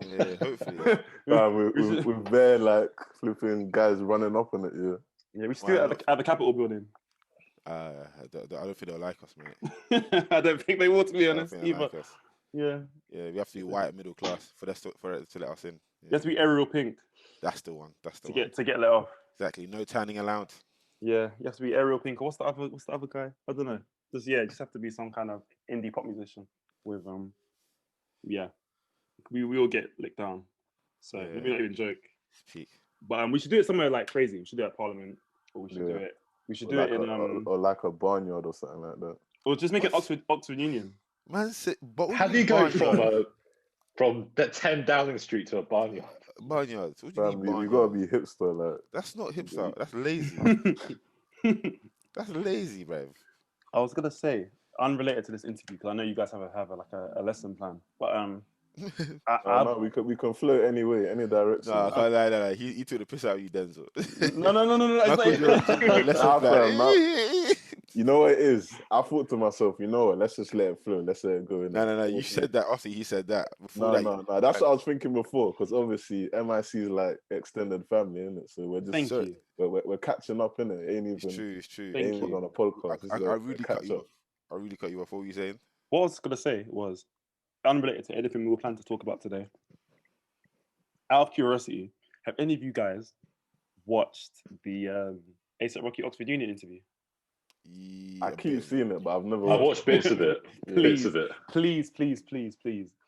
Yeah, hopefully. With bare like flipping guys running up on it. Yeah. Yeah, we should do it at the Capitol building. I don't think they'll like us, mate. I don't think they will, to be I don't honest, think they either. like us. Yeah. Yeah, we have to be white middle class for it to let us in. You have to be Ariel Pink. That's the one. That's the to one. get let off. Exactly. No tanning allowed. Yeah, you have to be Ariel Pink. What's the other guy? I don't know. Just have to be some kind of indie pop musician with yeah. We all get licked down. So let me not even joke. Peak. But we should do it somewhere like crazy. We should do it at Parliament, or we should do it. We should do it in or like a barnyard or something like that. Or just make it Oxford Union. Man, but how do you go from that 10 Downing Street to a barnyard? Barnyard. What do you mean barnyard? You gotta be hipster, like. That's not hipster. That's lazy. That's lazy, bruv. I was gonna say, unrelated to this interview, because I know you guys have a lesson plan, but we can float anyway, any direction. No. He took the piss out of you, Denzel. No. You know what it is? I thought to myself, you know what? Let's just let it flow. Let's let it go. No. You said that after he said that. No. That's what I was thinking before, because obviously M.I.C is like extended family, isn't it? So we're just we're catching up, innit? It ain't even. It's true. Ain't even on a podcast. I really cut you off. I really cut you off. What were you saying? What I was gonna say was unrelated to anything we were planning to talk about today. Out of curiosity, have any of you guys watched the A$AP Rocky Oxford Union interview? Yeah, I keep seeing it, but I've never. I've watched bits of it. Please.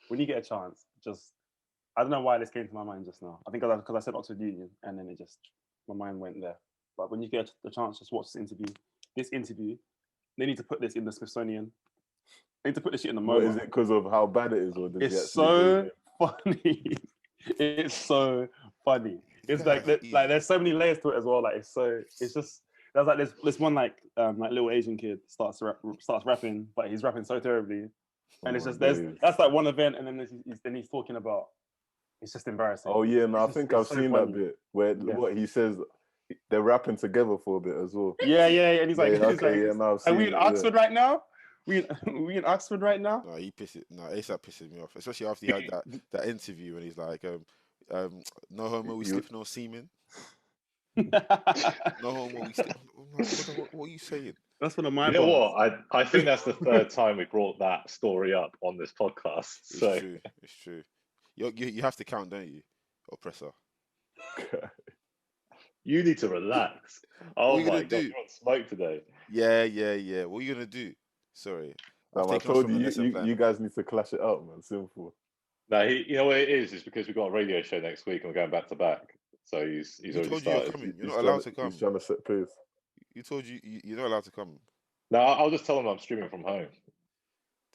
When you get a chance, just I don't know why this came to my mind just now. I think because I said Oxford Union, and then my mind went there. But when you get the chance, just watch this interview. They need to put this in the Smithsonian. They need to put this shit in the MoMA. What, is it because of how bad it is, or it's so funny? It's so funny. It's like there's so many layers to it as well. Like it's just there's like this one like little Asian kid starts rapping, but he's rapping so terribly, and it's just that's like one event, and then he's talking about. It's just embarrassing. Oh yeah, no, I think I've seen that bit where what he says. They're rapping together for a bit as well. Yeah, and he's like, are we in Oxford right now? We in Oxford right now? No, A$AP pisses me off, especially after he had that interview and he's like, no homo, we slipping on semen. No homo, we slipping. What are you saying? That's one of my. You know what? I think that's the third time we brought that story up on this podcast. It's true. You have to count, don't you, oppressor? You need to relax. Oh my God, you're on smoke today. Yeah. What are you gonna do? Sorry. I told you guys need to clash it up, man. Simple. No, you know what it is? It's because we've got a radio show next week and we're going back to back. So he's already started. You're not allowed to come. He's trying to set pace. You told you're not allowed to come. No, I'll just tell them I'm streaming from home.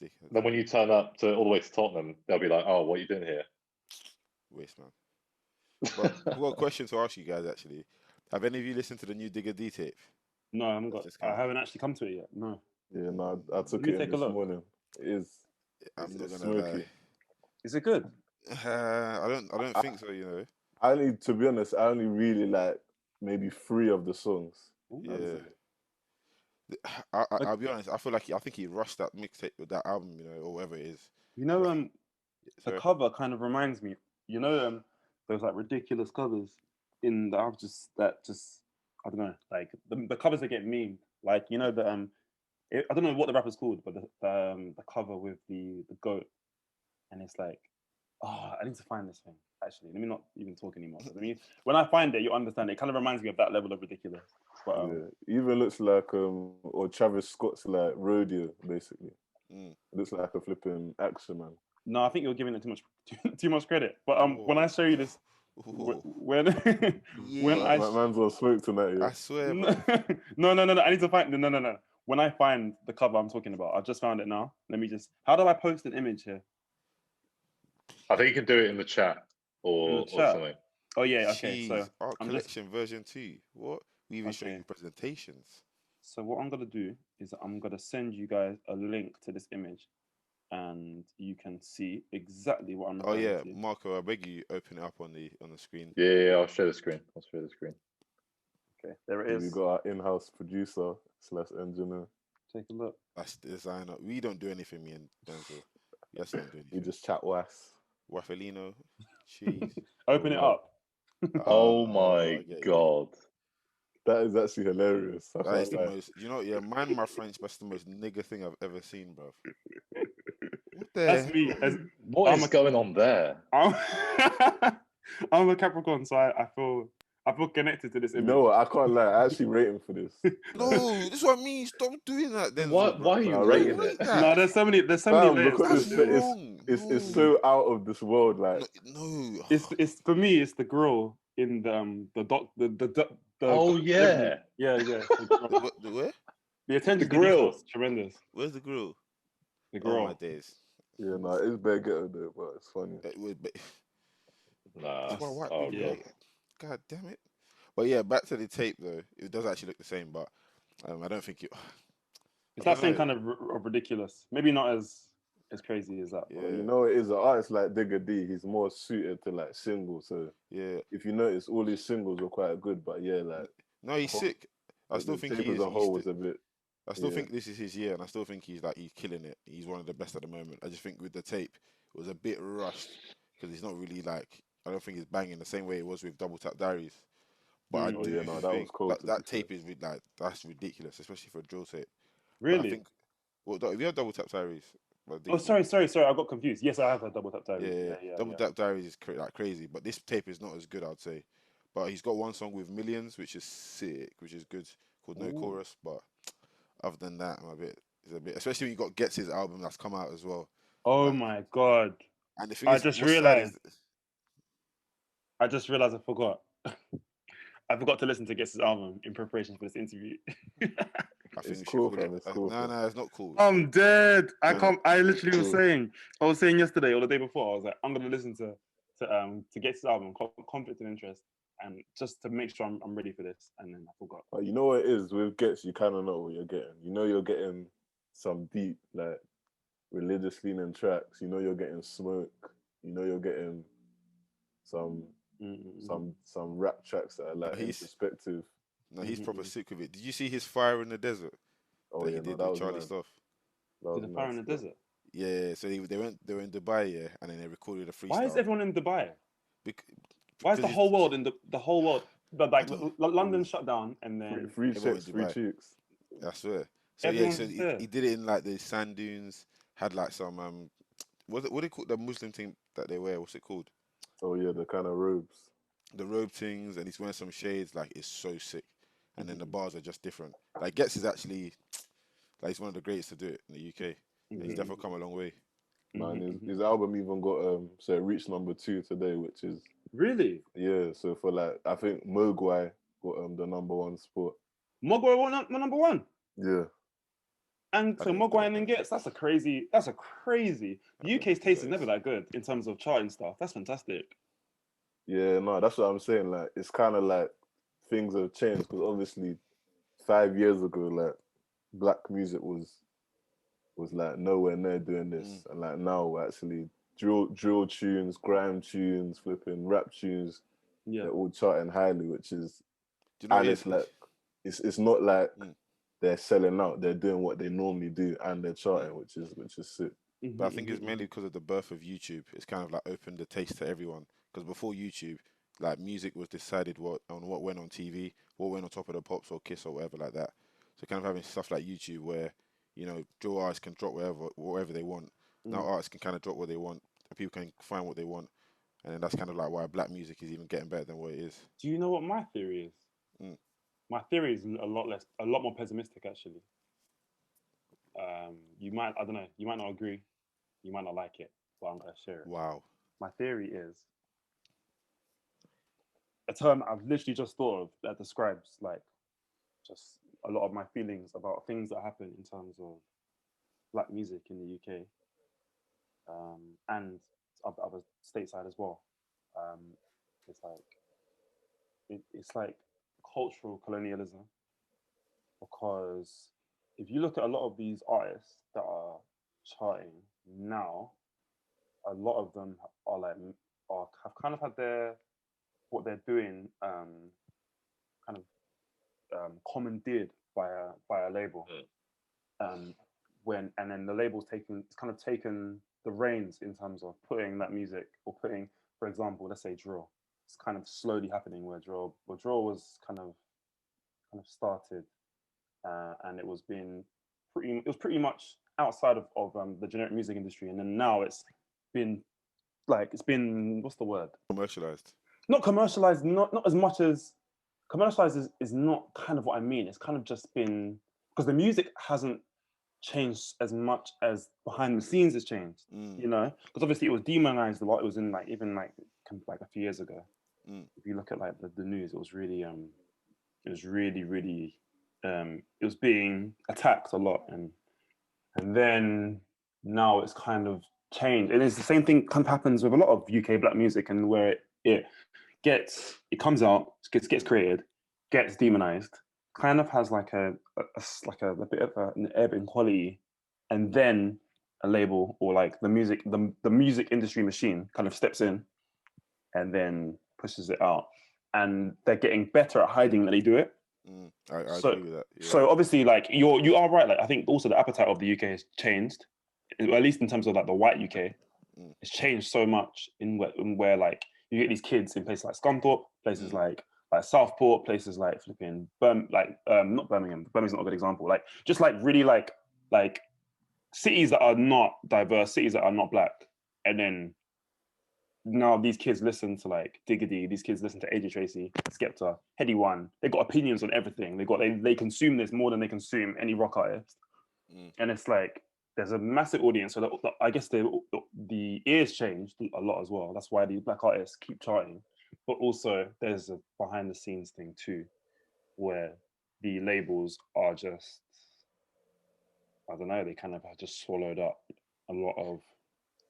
Dickhead. Then when you turn up all the way to Tottenham, they'll be like, "Oh, what are you doing here?" Waste, man. But I've got a question to ask you guys. Actually, have any of you listened to the new Digger D tape? No, I haven't actually come to it yet. No. Yeah, no, I took it in this morning. It is. I'm not gonna smoky. lie. Is it good? I don't think so. You know. To be honest, I only really like maybe 3 of the songs. Yeah. I'll be honest. I think he rushed that mixtape with that album, you know, or whatever it is. You know, the cover kind of reminds me. You know, those like ridiculous covers in the albums I don't know, like the covers that get memed. Like you know I don't know what the rapper's called, but the cover with the goat, and it's like, oh, I need to find this thing. Actually, let me not even talk anymore. I mean, when I find it, you understand. It kind of reminds me of that level of ridiculous. But, even looks like or Travis Scott's like Rodeo, basically. It looks like a flipping action man. No, I think you're giving it too much credit. But when I show you this, when my man's on smoke tonight. Yeah. I swear. No. I need to find no. When I find the cover I'm talking about, I just found it now. How do I post an image here? I think you can do it in the chat or something. Oh yeah, okay. Jeez, so Art Collection version 2. What? We even showing presentations. So what I'm gonna do is I'm gonna send you guys a link to this image, and you can see exactly what I'm. Oh yeah, Marco, I beg you, open it up on the screen. Yeah, I'll share the screen. Okay, there it is. We got our in-house producer / engineer. take a look. That's the designer. We don't do anything, me and Denzel. We actually don't do anything. We just chat was. Waffalino, cheese. Open it up. Oh my God. That is actually hilarious. That is the most, you know, yeah, mind my French, but that's the most nigger thing I've ever seen, bro. What the That's hell? me. What is going on there? I'm a Capricorn, so I feel connected to this image. You know what? I can't lie. I actually rate him for this. No, this is what I mean. Stop doing that, Denzel. Why are you rating it? No, there's so many layers. Because it's so out of this world. Like no. It's for me. It's the grill in the Oh yeah, yeah. The where? The attention to grill. detail is tremendous. Where's the grill? The grill. Oh my days. yeah, no, it's bare ghetto there, but it's funny. Nah. God. God damn it. But yeah, back to the tape though. It does actually look the same, but I don't think it. It's that same kind of ridiculous. Maybe not as crazy as that. Yeah. Well, you know, it is an artist like Digga D. He's more suited to like singles. So yeah, if you notice, all his singles were quite good. But yeah, like no, he's sick. I still think he is. As a whole was a bit. I still think this is his year, and I still think he's killing it. He's one of the best at the moment. I just think with the tape, it was a bit rushed because he's not really like. I don't think he's banging the same way it was with Double Tap Diaries. But I do think that tape is like that's ridiculous, especially for a drill tape. Really? But I think. Well, if you have Double Tap Diaries. Oh, sorry. I got confused. Yes, I have a Double Tap Diaries. Yeah. Double Tap Diaries is crazy, but this tape is not as good, I'd say. But he's got one song with Millions, which is sick, which is good, called No Chorus. But other than that, it's a bit, especially when you got Gets his album that's come out as well. Oh my God! And the thing I just realized I forgot. I forgot to listen to Gets his album in preparation for this interview. I think it's cool, fam. it's not cool. I'm dead. I literally was saying. I was saying yesterday or the day before. I was like, I'm gonna listen to Gets his album, Conflict and Interest, and just to make sure I'm ready for this. And then I forgot. You know what it is with Gets? You kind of know what you're getting. You know you're getting some deep, like religious leaning tracks. You know you're getting smoke. You know you're getting some rap tracks that are like introspective. No, he's proper sick with it. Did you see his Fire in the Desert? Oh that yeah, he did that with was Charlie nice. Stuff. Did the Fire in the Desert? Yeah, so they were in Dubai, yeah, and then they recorded a freestyle. Why is everyone in Dubai? Why is the whole world but like London shut down and then free cheeks. That's fair. So he did it in like the sand dunes. Had like some what do they call the Muslim thing that they wear? What's it called? Oh yeah, the kind of robes. The robe things, and he's wearing some shades. Like it's so sick, and then the bars are just different. Like Gets is actually like he's one of the greatest to do it in the UK. And he's definitely come a long way. Man, his album even got so it reached #2 today, which is really So for like I think Mogwai got the #1 spot. Mogwai won #1. Yeah. And so Mogwai and then Gets, that's a crazy. The UK's taste is never that good in terms of charting stuff. That's fantastic. Yeah, no, that's what I'm saying. Like, it's kind of like things have changed because obviously 5 years ago, like black music was like nowhere near doing this, and like now actually drill tunes, grime tunes, flipping rap tunes, they're all charting highly, which is, it's like it's not like they're selling out; they're doing what they normally do, and they're charting, which is sick. But I think it's mainly because of the birth of YouTube. It's kind of like opened the taste to everyone. Because before YouTube, like music was decided what went on TV, what went on Top of the Pops or Kiss or whatever like that. So kind of having stuff like YouTube where, you know, drill artists can drop whatever they want. Now artists can kind of drop what they want. People can find what they want. And then that's kind of like why black music is even getting better than what it is. Do you know what my theory is? My theory is a lot more pessimistic actually. You might not agree, you might not like it, but I'm gonna share it. Wow. My theory is a term I've literally just thought of that describes like just a lot of my feelings about things that happen in terms of black music in the UK, and other stateside as well. It's like cultural colonialism, because if you look at a lot of these artists that are charting now, a lot of them have kind of had what they're doing kind of commandeered by a label. And then the label's kind of taken the reins in terms of putting that music, or putting, for example, let's say drill. It's kind of slowly happening where drill was kind of started, and it was pretty much outside of the generic music industry, and then now it's been what's the word? Commercialized. Not commercialized, not as much as commercialized is not kind of what I mean. It's kind of just been, because the music hasn't changed as much as behind the scenes has changed, you know, because obviously it was demonized a lot. It was in like a few years ago. If you look at like the news, it was really it was being attacked a lot, and then now it's kind of changed, and it's the same thing kind of happens with a lot of UK black music, and where it comes out, gets created, gets demonized, kind of has like a bit of an ebb in quality, and then a label or like the music industry machine kind of steps in and then pushes it out, and they're getting better at hiding that they do it. I agree with that. Yeah. So obviously, like you are right. Like I think also the appetite of the UK has changed, at least in terms of like the white UK. It's changed so much in where like you get these kids in places like Scunthorpe, places like Southport, places like flipping not Birmingham. Birmingham's not a good example. Like just like really like cities that are not diverse, cities that are not black, and then now these kids listen to like Diggity, these kids listen to AJ Tracy, Skepta, Heady One. They've got opinions on everything. They consume this more than they consume any rock artist, and it's like there's a massive audience. So I guess the ears changed a lot as well. That's why these black artists keep charting. But also there's a behind the scenes thing too, where the labels are just, I don't know, they kind of have just swallowed up a lot of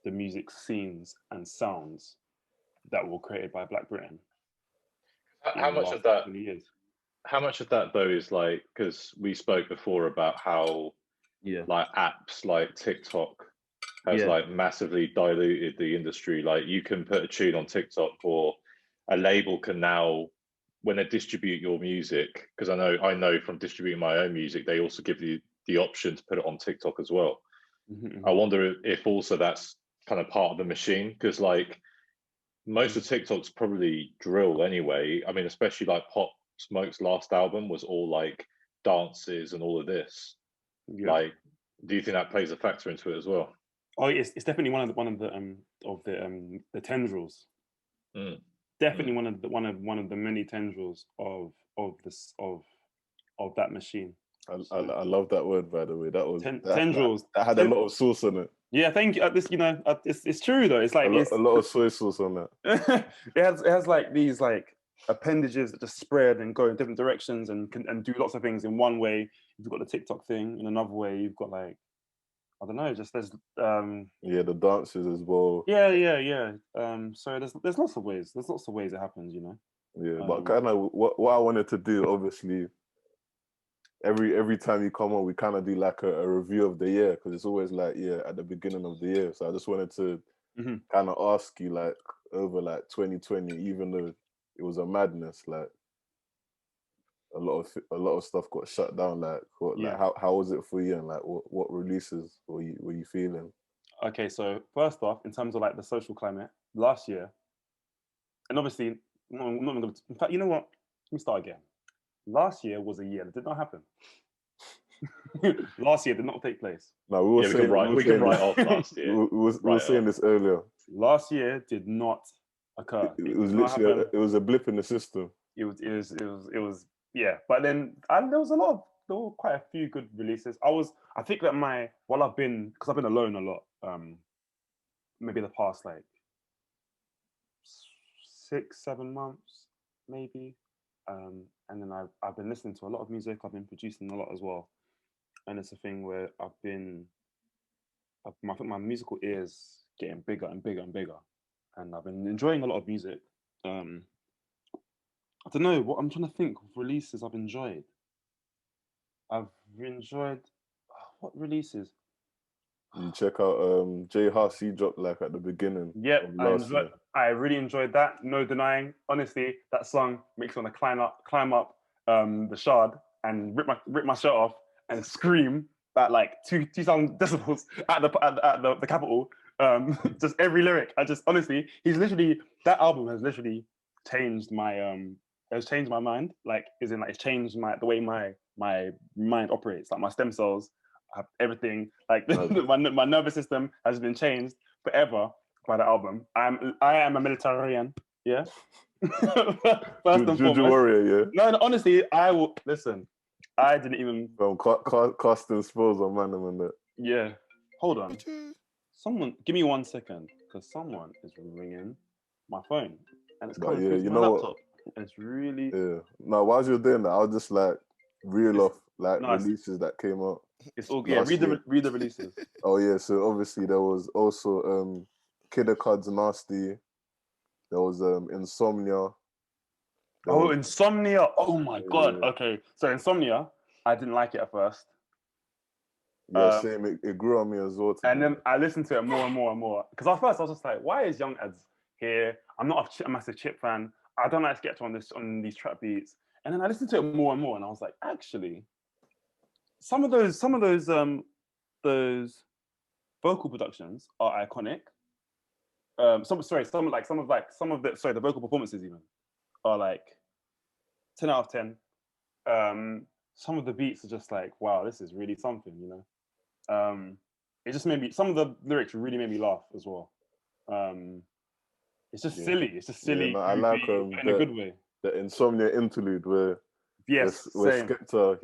the music scenes and sounds that were created by Black Britain. How much of that? How much of that though is like, because we spoke before about how like apps like TikTok has like massively diluted the industry. Like you can put a tune on TikTok, or a label can now, when they distribute your music, because I know from distributing my own music, they also give you the option to put it on TikTok as well. I wonder if also that's kind of part of the machine, because like most of TikTok's probably drill anyway. I mean, especially like Pop Smoke's last album was all like dances and all of this. Like, do you think that plays a factor into it as well? Oh, it's definitely one of the tendrils. Definitely one of the many tendrils of that machine. I love that word, by the way. That was tendrils. That had a lot of sauce on it. Yeah, thank you. It's true though. It's like a lot of soy sauce on that. it has like these like appendages that just spread and go in different directions and do lots of things. In one way, you've got the TikTok thing. In another way, you've got like, I don't know, just there's the dances as well. Yeah. So there's lots of ways. There's lots of ways it happens, you know. Yeah, but kind of what I wanted to do, obviously, every time you come on, we kind of do like a review of the year, because it's always like at the beginning of the year. So I just wanted to kind of ask you, like, over like 2020, even though it was a madness, like a lot of stuff got shut down. Like, how was it for you, and like what releases were you feeling? Okay, so first off, in terms of like the social climate last year, and obviously, I'm not going to. In fact, you know what? Let me start again. Last year was a year that did not happen. Last year did not take place. No, we can write off last year. We were saying this earlier. Last year did not occur. It was literally it was a blip in the system. It was yeah. But then there were quite a few good releases. I think that because I've been alone a lot. Maybe the past like 6-7 months, maybe. And then I've been listening to a lot of music. I've been producing a lot as well, and it's a thing where I think my musical ears getting bigger and bigger and bigger, and I've been enjoying a lot of music. I don't know what I'm trying to think of releases I've enjoyed. What releases? You check out Jay Huss. He dropped like at the beginning. Yep, I really enjoyed that. No denying. Honestly, that song makes me want to climb up the Shard and rip my shirt off and scream at like 2,000 decibels at the capital. Just every lyric. I just honestly, that album has literally changed my mind. Like, is in like it's changed the way my mind operates. Like my stem cells have everything. Like my nervous system has been changed forever by the album. I am a militarian. Yeah. First and foremost. Warrior, yeah. No, honestly, I will listen. I didn't even casting spells on man and that. Yeah. Hold on. Someone, give me 1 second, because someone is ringing my phone, and it's coming through to my laptop. And it's really No, while you're doing that, I'll just like reel off like releases that came out. It's all read the releases. Oh yeah, so obviously there was also Kid Cud's Nasty. There was Insomnia. Insomnia! Oh my god! Okay, so Insomnia, I didn't like it at first. Yeah, same. It grew on me as well. And then I listened to it more and more and more. Because at first I was just like, why is Young Ads here? I'm not a massive Chip fan. I don't like sketch on these trap beats. And then I listened to it more and more, and I was like, actually, some of those vocal productions are iconic. The vocal performances even are like 10 out of 10. Some of the beats are just like, wow, this is really something, you know. It just made me. Some of the lyrics really made me laugh as well. It's just silly. It's just silly. I like in a good way. The Insomnia interlude where Skepta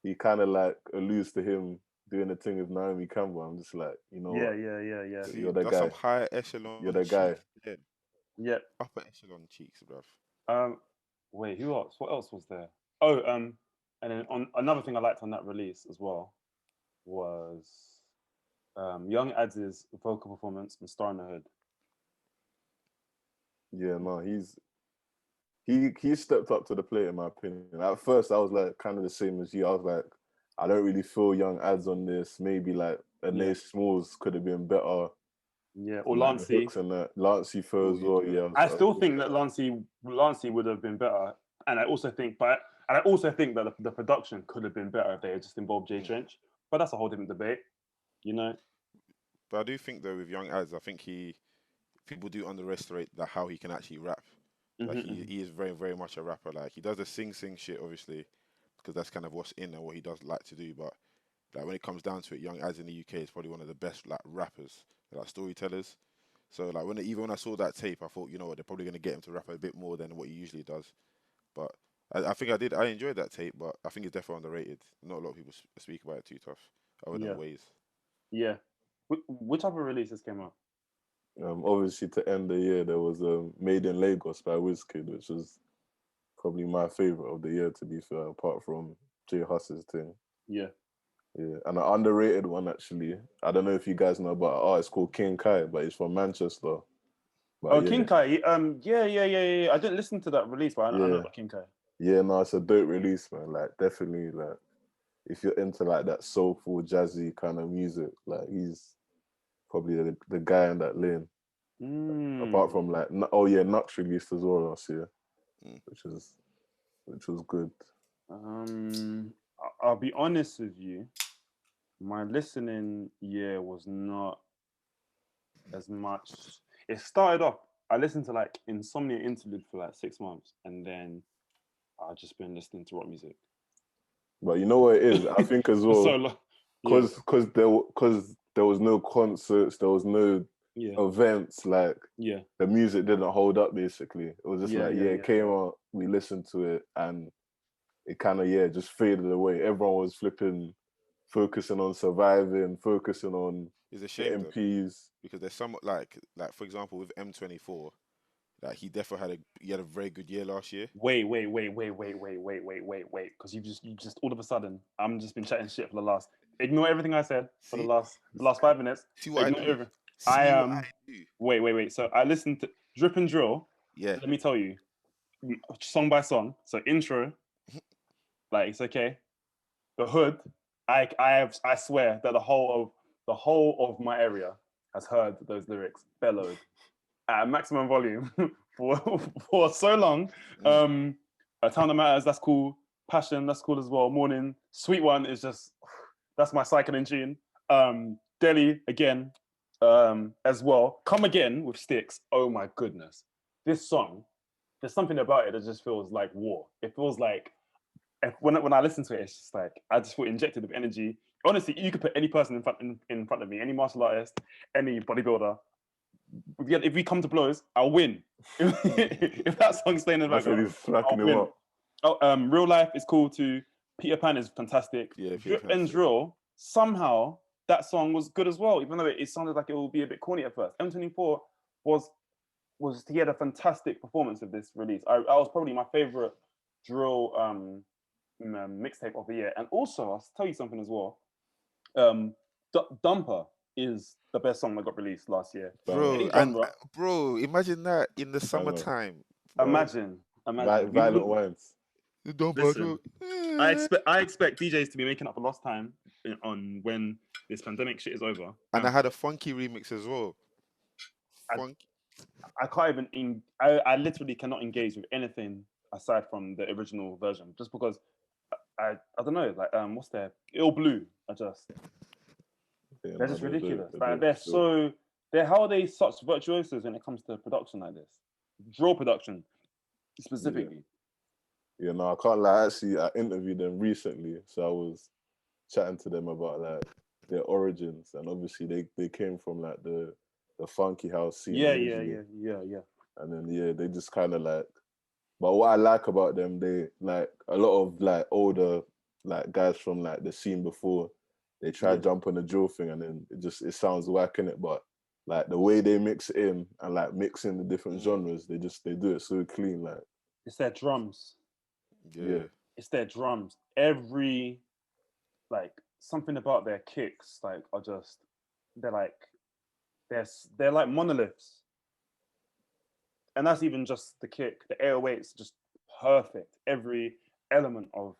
he kind of like alludes to him doing the thing with Naomi Campbell. I'm just like, you know, yeah. See, you're the that's guy. Some high echelon. You're the guy. Yeah. Upper echelon cheeks, bruv. Wait, who else? What else was there? Oh, and then on another thing I liked on that release as well was Young Ads' vocal performance in Star in the Hood. Yeah, no, he stepped up to the plate in my opinion. At first, I was like kind of the same as you. I was like, I don't really feel Young Ads on this. Maybe like Nace Smalls could have been better. Yeah, or Lancey. Lancey for as well. Yeah, I still think that Lancey would have been better, and I also think that the production could have been better if they had just involved Jay Trench. But that's a whole different debate, you know. But I do think though with Young Ads, I think people do underestimate how he can actually rap. Like he is very, very much a rapper. Like he does the sing shit, obviously, because that's kind of what's in and what he does like to do. But like when it comes down to it, Young Ads in the UK is probably one of the best like rappers, like storytellers. So like even when I saw that tape, I thought, you know what, they're probably gonna get him to rap a bit more than what he usually does. But I think I enjoyed that tape, but I think it's definitely underrated. Not a lot of people speak about it too tough. Other ways. Yeah. Which other releases came out? Obviously, to end the year, there was Made in Lagos by Wizkid, which was probably my favorite of the year, to be fair, apart from Jay Huss's thing. Yeah. Yeah, and an underrated one, actually. I don't know if you guys know about an artist called King Kai, but he's from Manchester. But King Kai. Yeah. I didn't listen to that release, but I know about King Kai. Yeah, no, it's a dope release, man. Like, definitely, like, if you're into, like, that soulful, jazzy kind of music, like, he's probably the guy in that lane. Apart from like, Nux released as well last year, which was good. I'll be honest with you, my listening year was not as much. It started off. I listened to like Insomnia Interlude for like 6 months, and then I've just been listening to rock music. But you know what it is? I think as well, because there was no concerts, there was no events, like the music didn't hold up basically. It was just it came out, we listened to it, and it kind of just faded away. Everyone was focusing on surviving, focusing on it's a shame MPs. Because there's some like for example with M24, like he definitely had a very good year last year. Wait, because you just all of a sudden I'm just been chatting shit for the last. Ignore everything I said for the last 5 minutes. See what ignore I do. Everything. I am. Wait. So I listened to Drip and Drill. Yeah. Let me tell you, song by song. So intro, like it's okay. The Hood, I swear that the whole of my area has heard those lyrics bellowed at maximum volume for so long. A Town That Matters, that's cool. Passion, that's cool as well. Morning, Sweet One is just That's my cycling tune. Delhi again, as well. Come Again with Sticks. Oh my goodness, this song. There's something about it that just feels like war. It feels like when I listen to it, it's just like I just feel injected with energy. Honestly, you could put any person in front of me, any martial artist, any bodybuilder. If we come to blows, I'll win. If that song's playing in the background, he's smacking I'll him win. up. Oh, Real Life is cool too. Peter Pan is fantastic. Yeah, Drip and Drill, somehow that song was good as well, even though it sounded like it will be a bit corny at first. M24 was he had a fantastic performance of this release. I was probably my favorite drill mixtape of the year. And also, I'll tell you something as well. Dumper is the best song that got released last year. Bro, and bro, imagine that in the summertime. Bro. Imagine. Violent Wines. Listen, I expect DJs to be making up for lost time on when this pandemic shit is over. And I had a funky remix as well. I can't even. I literally cannot engage with anything aside from the original version, just because I don't know. Like what's their Ill Blue? They're just ridiculous. How are they such virtuosos when it comes to production like this? Drill production, specifically. Yeah, no, I can't lie. Actually, I interviewed them recently, so I was chatting to them about like their origins, and obviously they came from like the funky house scene. Yeah. And then they just kind of like. But what I like about them, they like a lot of like older like guys from like the scene before. They try to jump on the drill thing, and then it sounds whack in it. But like the way they mix it in and like mix in the different genres, they do it so clean. Like it's their drums. Yeah. It's their drums. Something about their kicks, like are just they're like monoliths. And that's even just the kick. The 808's just perfect. Every element of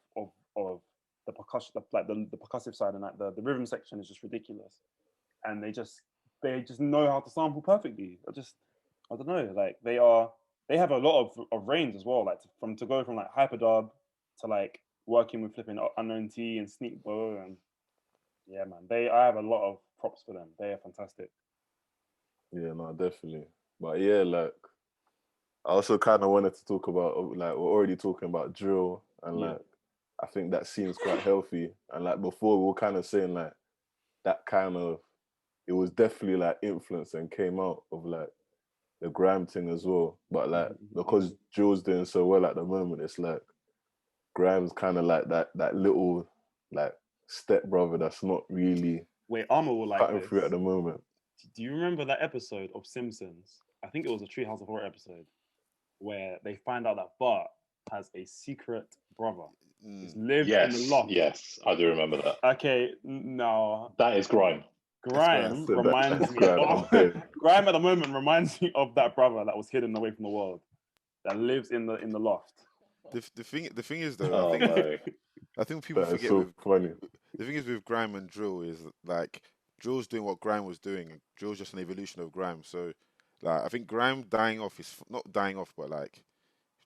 the percussion, the percussive side and like the rhythm section is just ridiculous. And they just know how to sample perfectly. I don't know. Like they have a lot of range as well. Like to go from like hyperdub to like working with flipping Unknown T and Sneak Bow, and yeah, man. I have a lot of props for them. They are fantastic. Yeah, no, definitely. But yeah, like I also kind of wanted to talk about like we're already talking about drill, and like I think that seems quite healthy. And like before, we were kind of saying like that kind of it was definitely like influence and came out of like the grime thing as well. But like because drill's doing so well at the moment, it's like grime's kind of like that little like step brother that's not really Armor will like cutting this. through at the moment. Do you remember that episode of Simpsons? I think it was a Treehouse of Horror episode where they find out that Bart has a secret brother. He's lived in the loft. Yes, I do remember that. Okay, no. That is grime. Grime reminds me of grime at the moment reminds me of that brother that was hidden away from the world, that lives in the loft. The thing is though, I think people forget so funny. The thing is with grime and drill is like drill's doing what grime was doing, and drill's just an evolution of grime. So like I think grime dying off is not dying off, but like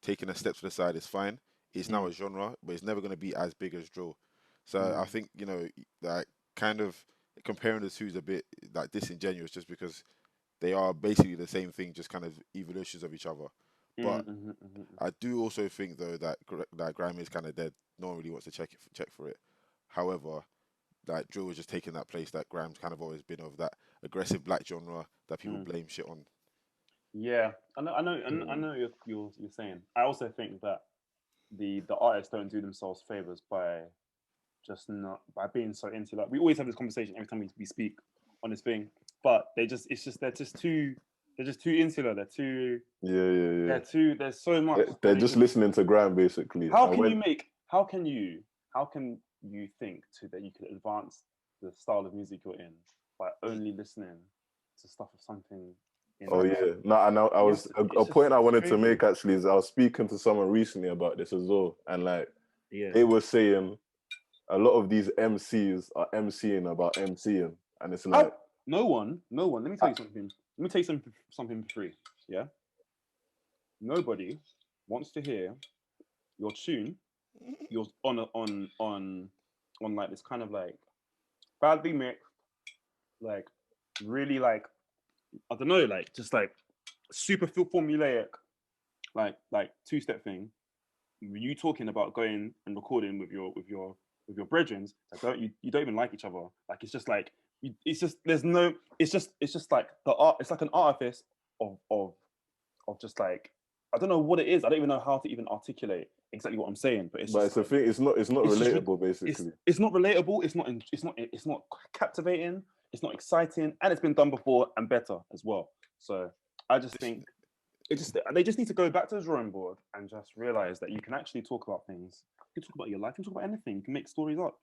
taking a step to the side is fine. It's now a genre, but it's never going to be as big as drill. So I think like kind of comparing the two is a bit like disingenuous, just because they are basically the same thing, just kind of evolutions of each other. But I do also think though that grime is kind of dead. No one really wants to check for it. However, like drill is just taking that place that grime's kind of always been of, that aggressive black genre that people blame shit on. Yeah, I know you're saying. I also think that the artists don't do themselves favors by being so into, like, we always have this conversation every time we speak on this thing, but they're just too insular. They're too there's so much. They're just listening to grime basically. How can you think that you could advance the style of music you're in by only listening to stuff of something? I was a point I wanted to make actually is I was speaking to someone recently about this as well, and like they were saying a lot of these MCs are MCing about MCing, and it's like no one. Let me tell you something. Let me tell you something for free. Yeah. Nobody wants to hear your tune. You're on like this kind of like badly mixed, like really like I don't know, like just like super formulaic, like two-step thing. You talking about going and recording with your brethren that you don't even like each other. Like it's just like it's just there's no it's just like the art. It's like an artifice of just like I don't know what it is. I don't even know how to even articulate exactly what I'm saying. But it's But just it's a thing. It's not relatable, basically. It's not relatable. It's not captivating. It's not exciting, and it's been done before and better as well. So I just think they just need to go back to the drawing board and just realize that you can actually talk about things. You can talk about your life. You can talk about anything. You can make stories up.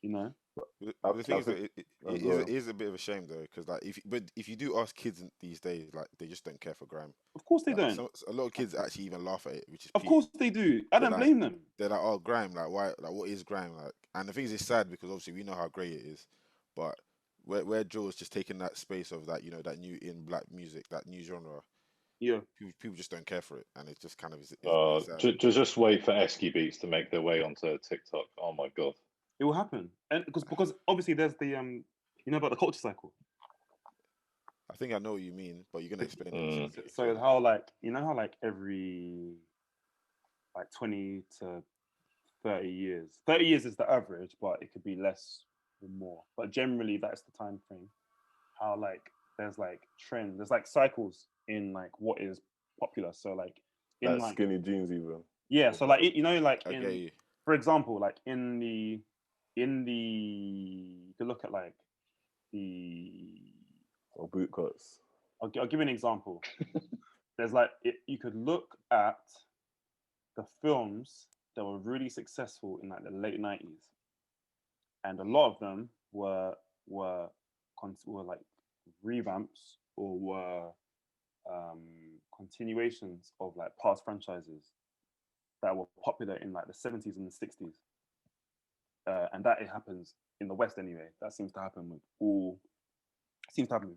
You know. But the thing is that it is a bit of a shame though, because like if you do ask kids these days, like they just don't care for grime. Of course they like, don't. A lot of kids actually even laugh at it, which is of course they do. I don't blame them. They're like, oh, grime, like why, like what is grime, like? And the thing is, it's sad because obviously we know how great it is, but where Joe's just taking that space of that, you know, that new in black music, that new genre. Yeah, people just don't care for it, and it just kind of is just wait for Esky beats to make their way onto TikTok. Oh my god, it will happen, and because obviously there's the you know about the culture cycle. I think I know what you mean, but you're gonna explain it. So how like you know how like every like 20 to 30 years, 30 years is the average, but it could be less or more. But generally that's the time frame. How like there's like trends, there's like cycles in like what is popular. So like in like skinny jeans even. Yeah, so like you know like for example like in the you could look at like the boot cuts. I'll give you an example. There's like you could look at the films that were really successful in like the late 90s, and a lot of them were like revamps or were continuations of like past franchises that were popular in like the 70s and the 60s, and that it happens in the West anyway. That seems to happen with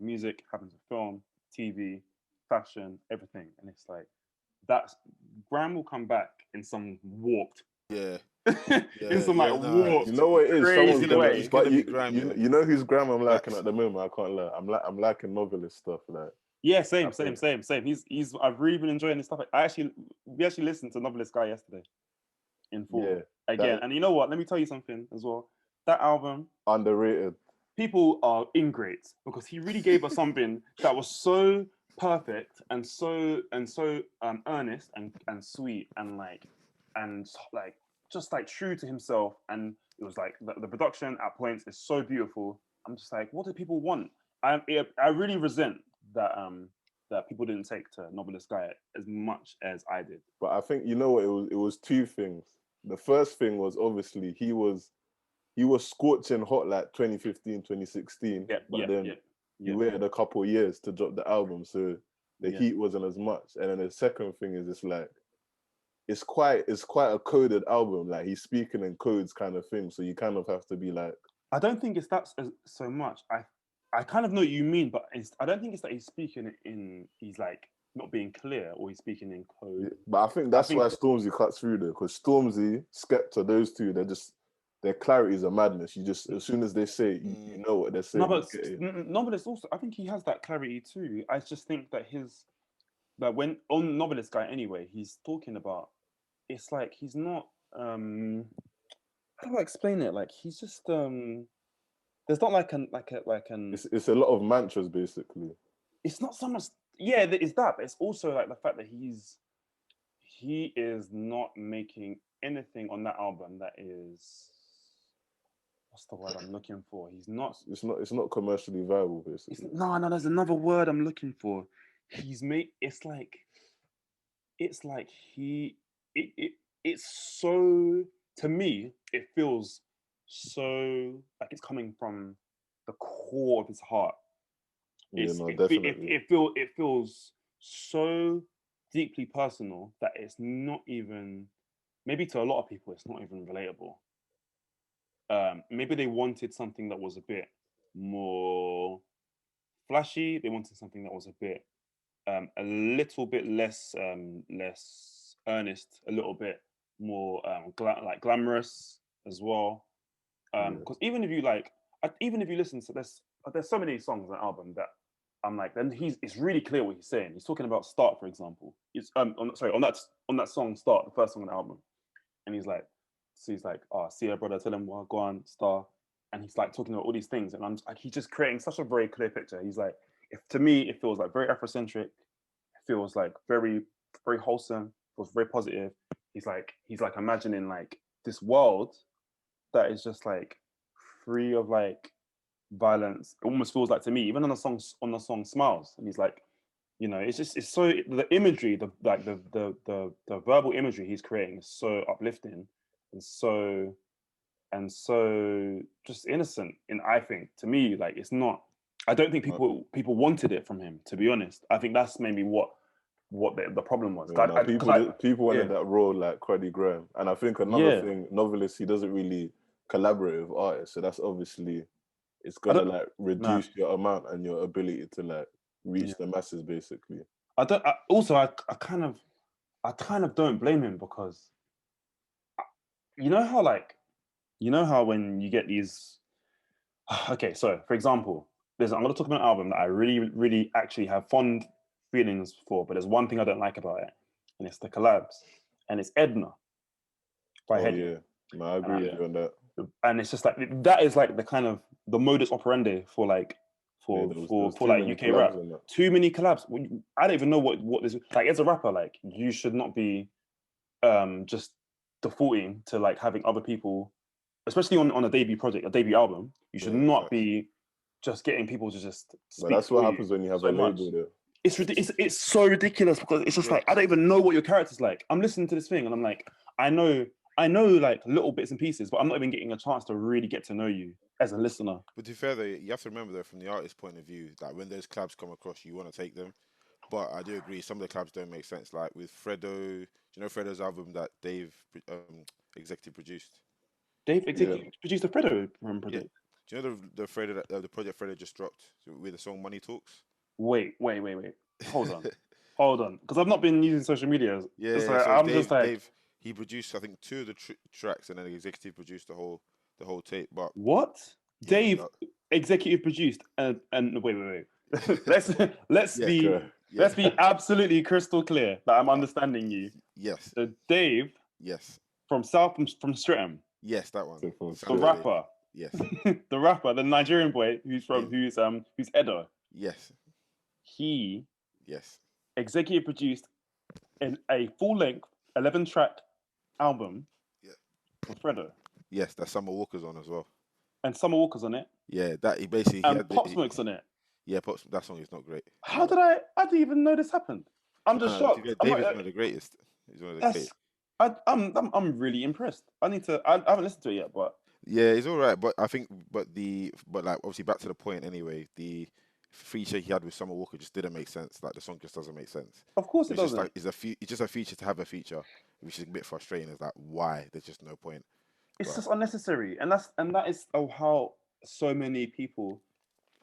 music, happens with film, TV, fashion, everything, and it's like that's grime will come back in some warped in some warped. You know what it is? Someone's gonna, but you know whose grime I'm liking at the moment. I can't lie. I'm liking novelist stuff. Like same. He's I've really been enjoying this stuff. We actually listened to Novelist Guy yesterday in full again. And you know what? Let me tell you something as well. That album underrated. People are ingrates because he really gave us something that was so perfect and so earnest and sweet and like just like true to himself, and it was like the production at points is so beautiful. I'm just like, what do people want? I really resent that that people didn't take to Novelist Guy as much as I did. But I think you know what it was two things. The first thing was obviously he was scorching hot like 2015, 2016. But then he waited a couple of years to drop the album, so the heat wasn't as much. And then the second thing is it's like it's quite a coded album. Like he's speaking in codes kind of thing. So you kind of have to be like, I don't think it's that so much. I kind of know what you mean, but I don't think it's that he's speaking in he's like not being clear or he's speaking in code. Yeah, but I think that's why Stormzy cuts through there, because Stormzy, Skepta, those two, their clarity is a madness. You just, as soon as they say it, you know what they're saying. Novelist also, I think he has that clarity too. I just think that when on Novelist Guy anyway, he's talking about, it's like he's not how do I explain it? Like he's just there's not like an it's a lot of mantras basically. It's not so much it's that, but it's also like the fact that he is not making anything on that album that is, what's the word I'm looking for? He's not. It's not commercially viable, basically. No. There's another word I'm looking for. It's so, to me, it feels so like it's coming from the core of his heart. Definitely. It feels so deeply personal that it's not even, maybe to a lot of people, it's not even relatable. Maybe they wanted something that was a bit more flashy. They wanted something that was a bit, a little bit less earnest, a little bit more glamorous as well. Because even if you like, even if you listen to this, there's so many songs on the album that I'm like, then it's really clear what he's saying. He's talking about Start, for example. It's on that song Start, the first song on the album, and he's like, oh, see her brother, tell him, well, go on, Star, and he's like talking about all these things, and I'm like, he's just creating such a very clear picture. He's like, to me, it feels like very Afrocentric. It feels like very, very wholesome. Feels very positive. He's like imagining like this world that is just like free of like violence. It almost feels like to me, even on the song Smiles, and he's like, it's so the imagery, the verbal imagery he's creating is so uplifting and so just innocent. And I think to me, like, it's not. I don't think people wanted it from him. To be honest, I think that's maybe what the problem was. People wanted that raw like Cruddy Graham, and I think another thing, Novelist, he doesn't really collaborate with artists, so that's obviously it's gonna like reduce your amount and your ability to like reach the masses, basically. I kind of don't blame him, because you know how when you get these. Okay, so for example, I'm going to talk about an album that I really, really actually have fond feelings for, but there's one thing I don't like about it, and it's the collabs, and it's Edna by Heady. Yeah, no, I agree with you on that. And it's just like that is like the kind of the modus operandi for like UK rap. Too many collabs. I don't even know what this like. As a rapper, like, you should not be just defaulting to like having other people, especially on a debut project, a debut album. You should not be just getting people to just speak. But that's what happens when you have a label there. It's so ridiculous, because it's just like, I don't even know what your character's like. I'm listening to this thing and I'm like, I know like little bits and pieces, but I'm not even getting a chance to really get to know you as a listener. But to be fair though, you have to remember though, from the artist's point of view, that when those collabs come across, you want to take them. But I do agree, some of the collabs don't make sense. Like with Fredo, do you know Fredo's album that Dave executive produced? Dave executive produced the Fredo project. Yeah. Do you know the Fredo the project Fredo just dropped with the song Money Talks? Wait. Hold on, because I've not been using social media. Yeah, so Dave, he produced I think 2 of the tracks, and then the executive produced the whole tape. But what? Yeah, Dave executive produced and wait. let's be absolutely crystal clear that I'm understanding you. Yes. So Dave. Yes. From Streatham. Yes, that one. The rapper. Yes. The rapper, the Nigerian boy who's Edo. Yes. He. Yes. Executive produced a full-length 11-track album. Yeah. With Fredo. Yes, that Summer Walker's on as well. And Summer Walker's on it. Yeah, that he basically. And Pop Smoke's on it. Yeah, that song is not great. How did I didn't even know this happened. I'm just shocked. Dave is one of the greatest. He's one of the greatest. I'm really impressed. I haven't listened to it yet, but yeah, it's all right. But I think, but like obviously back to the point anyway. The feature he had with Summer Walker just didn't make sense. Like the song just doesn't make sense. Of course it doesn't. It's just a feature to have a feature, which is a bit frustrating. It's like, why? There's just no point. It's just unnecessary, and that is how so many people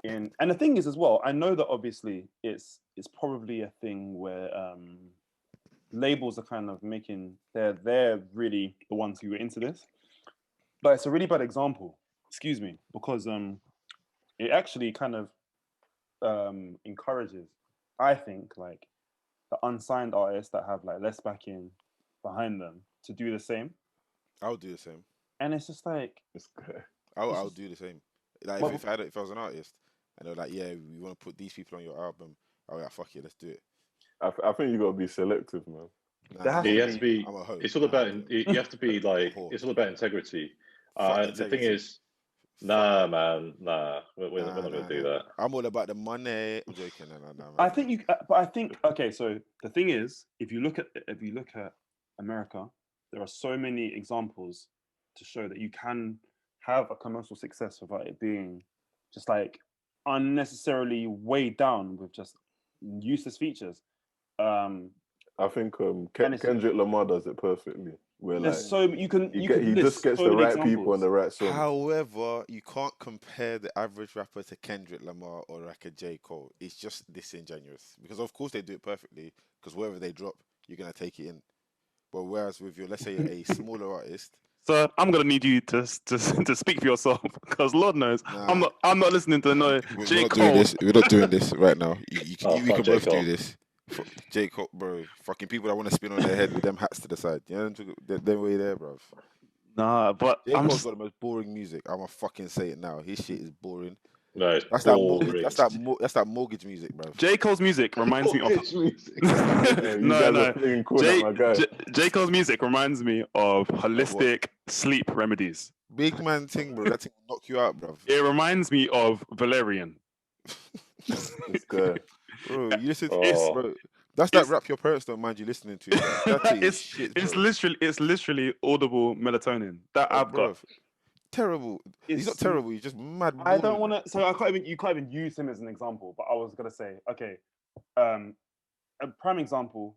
and the thing is as well. I know that obviously it's probably a thing where labels are kind of making they're really the ones who are into this, but it's a really bad example. Excuse me, because it actually kind of encourages, I think, like the unsigned artists that have like less backing behind them to do the same. I would do the same, and it's just like I would do the same. Like if I was an artist and they're like, yeah, we want to put these people on your album, I would like, fuck it, let's do it. I think you got to be selective, man. You have to be. It's all about. You have to be like. It's all about integrity. The thing is, nah, man, nah. We're not going to do that. I'm all about the money. I'm joking. No. I think you. But I think okay. So the thing is, if you look at America, there are so many examples to show that you can have a commercial success without it being just like unnecessarily weighed down with just useless features. I think Kendrick Lamar does it perfectly. Where like he just gets the right people on the right song. However, you can't compare the average rapper to Kendrick Lamar or like a J. Cole. It's just disingenuous because of course they do it perfectly because wherever they drop, you're gonna take it in. But whereas with let's say a smaller artist, Sir, I'm gonna need you to speak for yourself because Lord knows I'm not listening to no J. Cole. We're not doing this right now. We can J. both Cole. do this. J. Cole, bro. Fucking people that want to spin on their head with them hats to the side. You know, them way there, bro. Nah, but J. Cole's got the most boring music. I'ma fucking say it now. His shit is boring. No, it's That's boring. that's that mortgage music, bro. J. Cole's music reminds me of J. Cole's music reminds me of holistic sleep remedies. Big man thing, bro. That thing will knock you out, bro. It reminds me of Valerian. This guy. Bro, you listen to this, bro. That's that rap your parents don't mind you listening to. Bro. That is shit, bro. It's literally audible melatonin that I've got. Terrible. He's not terrible. He's just mad. I don't want to. So you can't even use him as an example. But I was gonna say, okay, a prime example,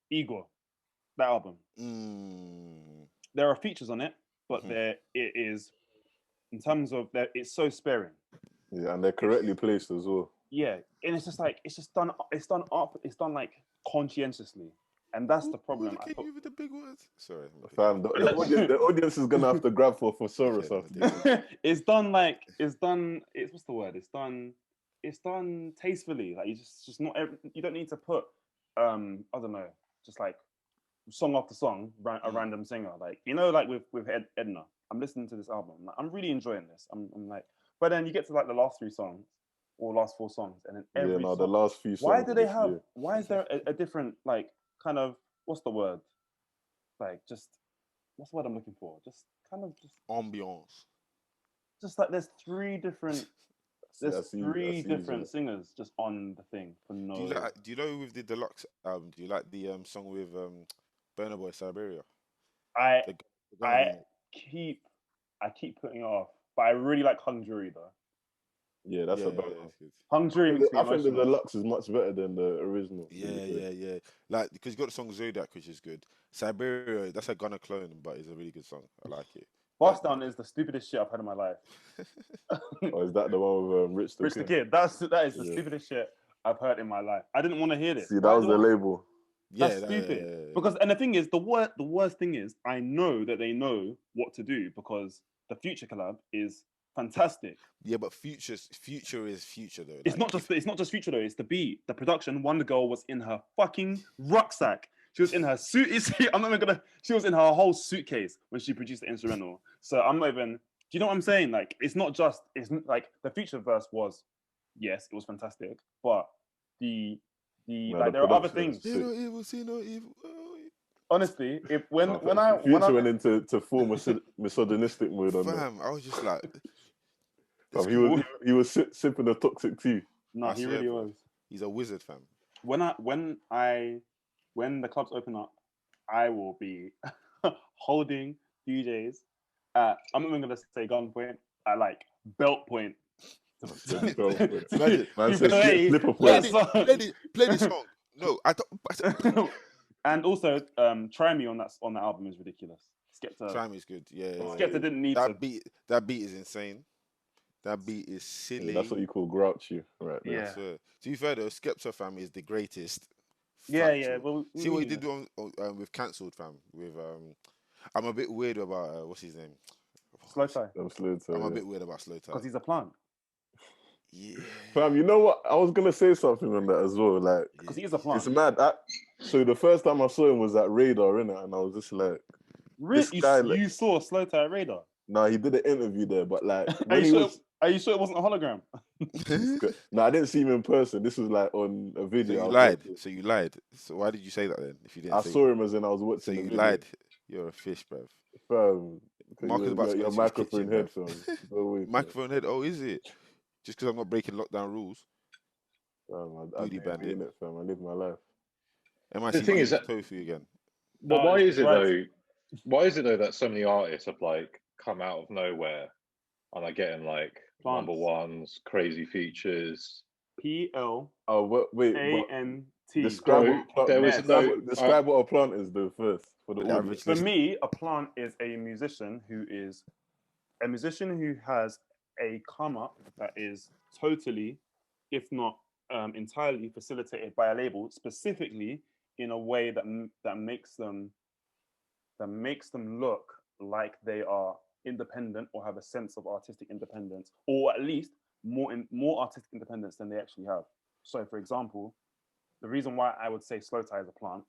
Igor, that album. There are features on it, but it is, in terms of that, it's so sparing. Yeah, and they're correctly placed as well. Yeah, and it's just like it's done like conscientiously. And that's the problem. I you with the big words. Sorry, fam. The audience is gonna have to grab for thesaurus after. It's done like what's the word? It's done tastefully. Like you just not you don't need to put I don't know, just like song after song, a random singer. Like like with Edna. I'm listening to this album. I'm really enjoying this. I'm like, but then you get to like the last 3 songs or last 4 songs, and then every song, the last few songs. Why do they have? Year. Why is there a different like? Kind of, what's the word? Like, just what's the word I'm looking for? Just kind of just ambiance. Just like there's 3 different different singers just on the thing for no. Do you know with the deluxe album? Do you like the song with Burna Boy Siberia? I keep putting it off, but I really like Hung Jury though. Yeah, that's a better. Hung Jury makes me I think the deluxe is much better than the original. Yeah. Like because you got the song Zodiac, which is good. Siberia, that's a Gunna clone, but it's a really good song. I like it. Bust Down is the stupidest shit I've heard in my life. Oh, is that the one with Rich the Kid? That is the stupidest shit I've heard in my life. I didn't want to hear this. See, that was the label. That's stupid. Yeah. Because and the thing is, the worst thing is, I know that they know what to do because the Future collab is fantastic. Yeah, but Future is Future though. It's not just Future though. It's the beat, the production. Wonder Girl was in her fucking rucksack. She was in her suit. She was in her whole suitcase when she produced the instrumental. So I'm not even. Do you know what I'm saying? Like, it's not like the Future verse was, yes, it was fantastic, but there are other things. See no evil. Honestly, when Future went into full misogynistic mode on that. I was just like, he was sipping a toxic tea. No, he really was. He's a wizard, fam. When the clubs open up, I will be holding DJs at, I'm not even gonna say gunpoint, at like belt point. Play this song. No, I don't. And also, Try Me on that album is ridiculous. Skepta. Try Me is good. Yeah. Skepta didn't need that beat. That beat is insane. That beat is silly. Yeah, that's what you call grouchy, right? Yeah. To be fair though, Skepta fam is the greatest. Yeah. Well, see what he did with Cancelled fam. With I'm a bit weird about what's his name. Slow Tie. I'm a bit weird about Slow Tie because he's a plant. Yeah. Fam, you know what? I was gonna say something on that as well. Like, because he is a plant. It's mad. So the first time I saw him was at Radar, innit? And I was just like, you saw Slow Tie at Radar? No, he did an interview there, but like, are you sure it wasn't a hologram? No, I didn't see him in person. This was like on a video. So you lied. So why did you say that then? If you didn't, I saw him as in I was watching. So you lied. You're a fish, bruv. Fam, Marcus about your microphone head, fam. Microphone head. Oh, is it? Just because I'm not breaking lockdown rules. I bandit. It, fam. I live my life. M.I.C. The thing is that tofu again. Well, why is it though? Why is it though that so many artists have like come out of nowhere and are getting like number ones, crazy features? PL. Oh wait. ANT. Describe what a plant is though first for the audience. For me, a plant is a musician who has a come up that is totally, if not entirely, facilitated by a label, specifically in a way that makes them that makes them look like they are independent or have a sense of artistic independence, or at least more artistic independence than they actually have. So, for example, the reason why I would say Slow Tie is a plant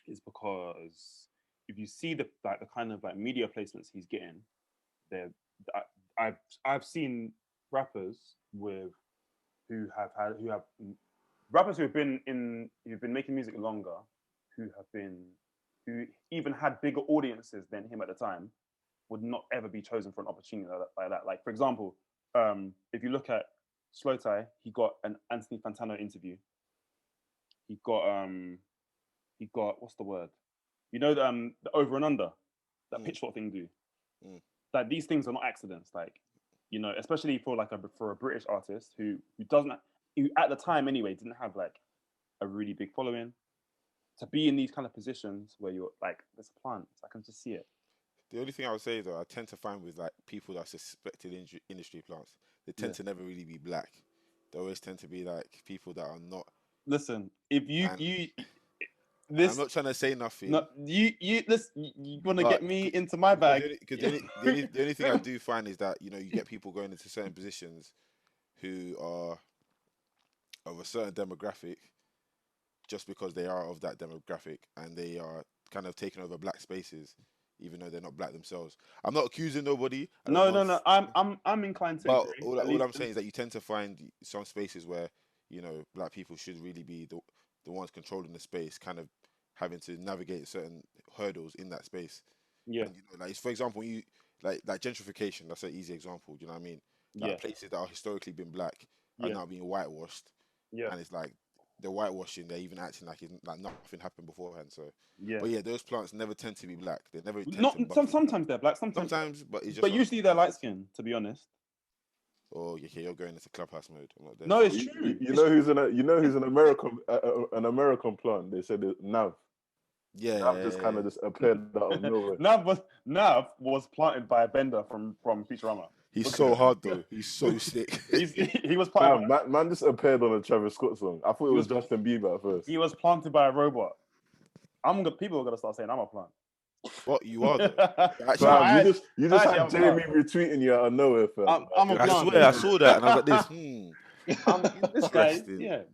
is because if you see the kind of like media placements he's getting, I've seen rappers who have rappers who've been making music longer, who even had bigger audiences than him at the time, would not ever be chosen for an opportunity like that. Like, for example, if you look at Slow Tie, he got an Anthony Fantano interview. He got what's the word? You know, the Over and Under, that Pitchfork thing do. Like, these things are not accidents. Like, you know, especially for a British artist who at the time anyway didn't have like a really big following, to be in these kind of positions where you're like, there's a plant. I can just see it. The only thing I would say though, I tend to find with like people that are suspected industry plants, they tend to never really be black. They always tend to be like people that are not. Listen, if I'm not trying to say nothing. No, you want to get me into my bag. The only thing I do find is that, you know, you get people going into certain positions who are of a certain demographic just because they are of that demographic, and they are kind of taking over black spaces, even though they're not black themselves. I'm not accusing nobody. No. I'm inclined to but agree. All I'm saying is that you tend to find some spaces where, you know, black people should really be the ones controlling the space, kind of having to navigate certain hurdles in that space. Yeah. And, you know, like, for example, you like gentrification. That's an easy example. Do you know what I mean? Like, places that are historically been black are now being whitewashed. Yeah. And it's like they're whitewashing. They're even acting like nothing happened beforehand. So yeah. But yeah, those plants never tend to be black. They never sometimes they're black. Sometimes but it's just but usually they're light skinned, to be honest. Oh, okay, you're going into clubhouse mode. I'm not there. No, it's true. You know who's an American plant? They said Nav. Yeah, Nav just kind of just appeared out of nowhere. Nav was planted by a bender from Futurama. He's so hard though. He's so sick. He was planted. Man just appeared on a Travis Scott song. I thought it was Justin Bieber at first. He was planted by a robot. People are gonna start saying I'm a plant. What you are though? Actually, you just had Jamie retweeting you out of nowhere, fam. I'm a plant. I swear, I saw that and I was like, this guy,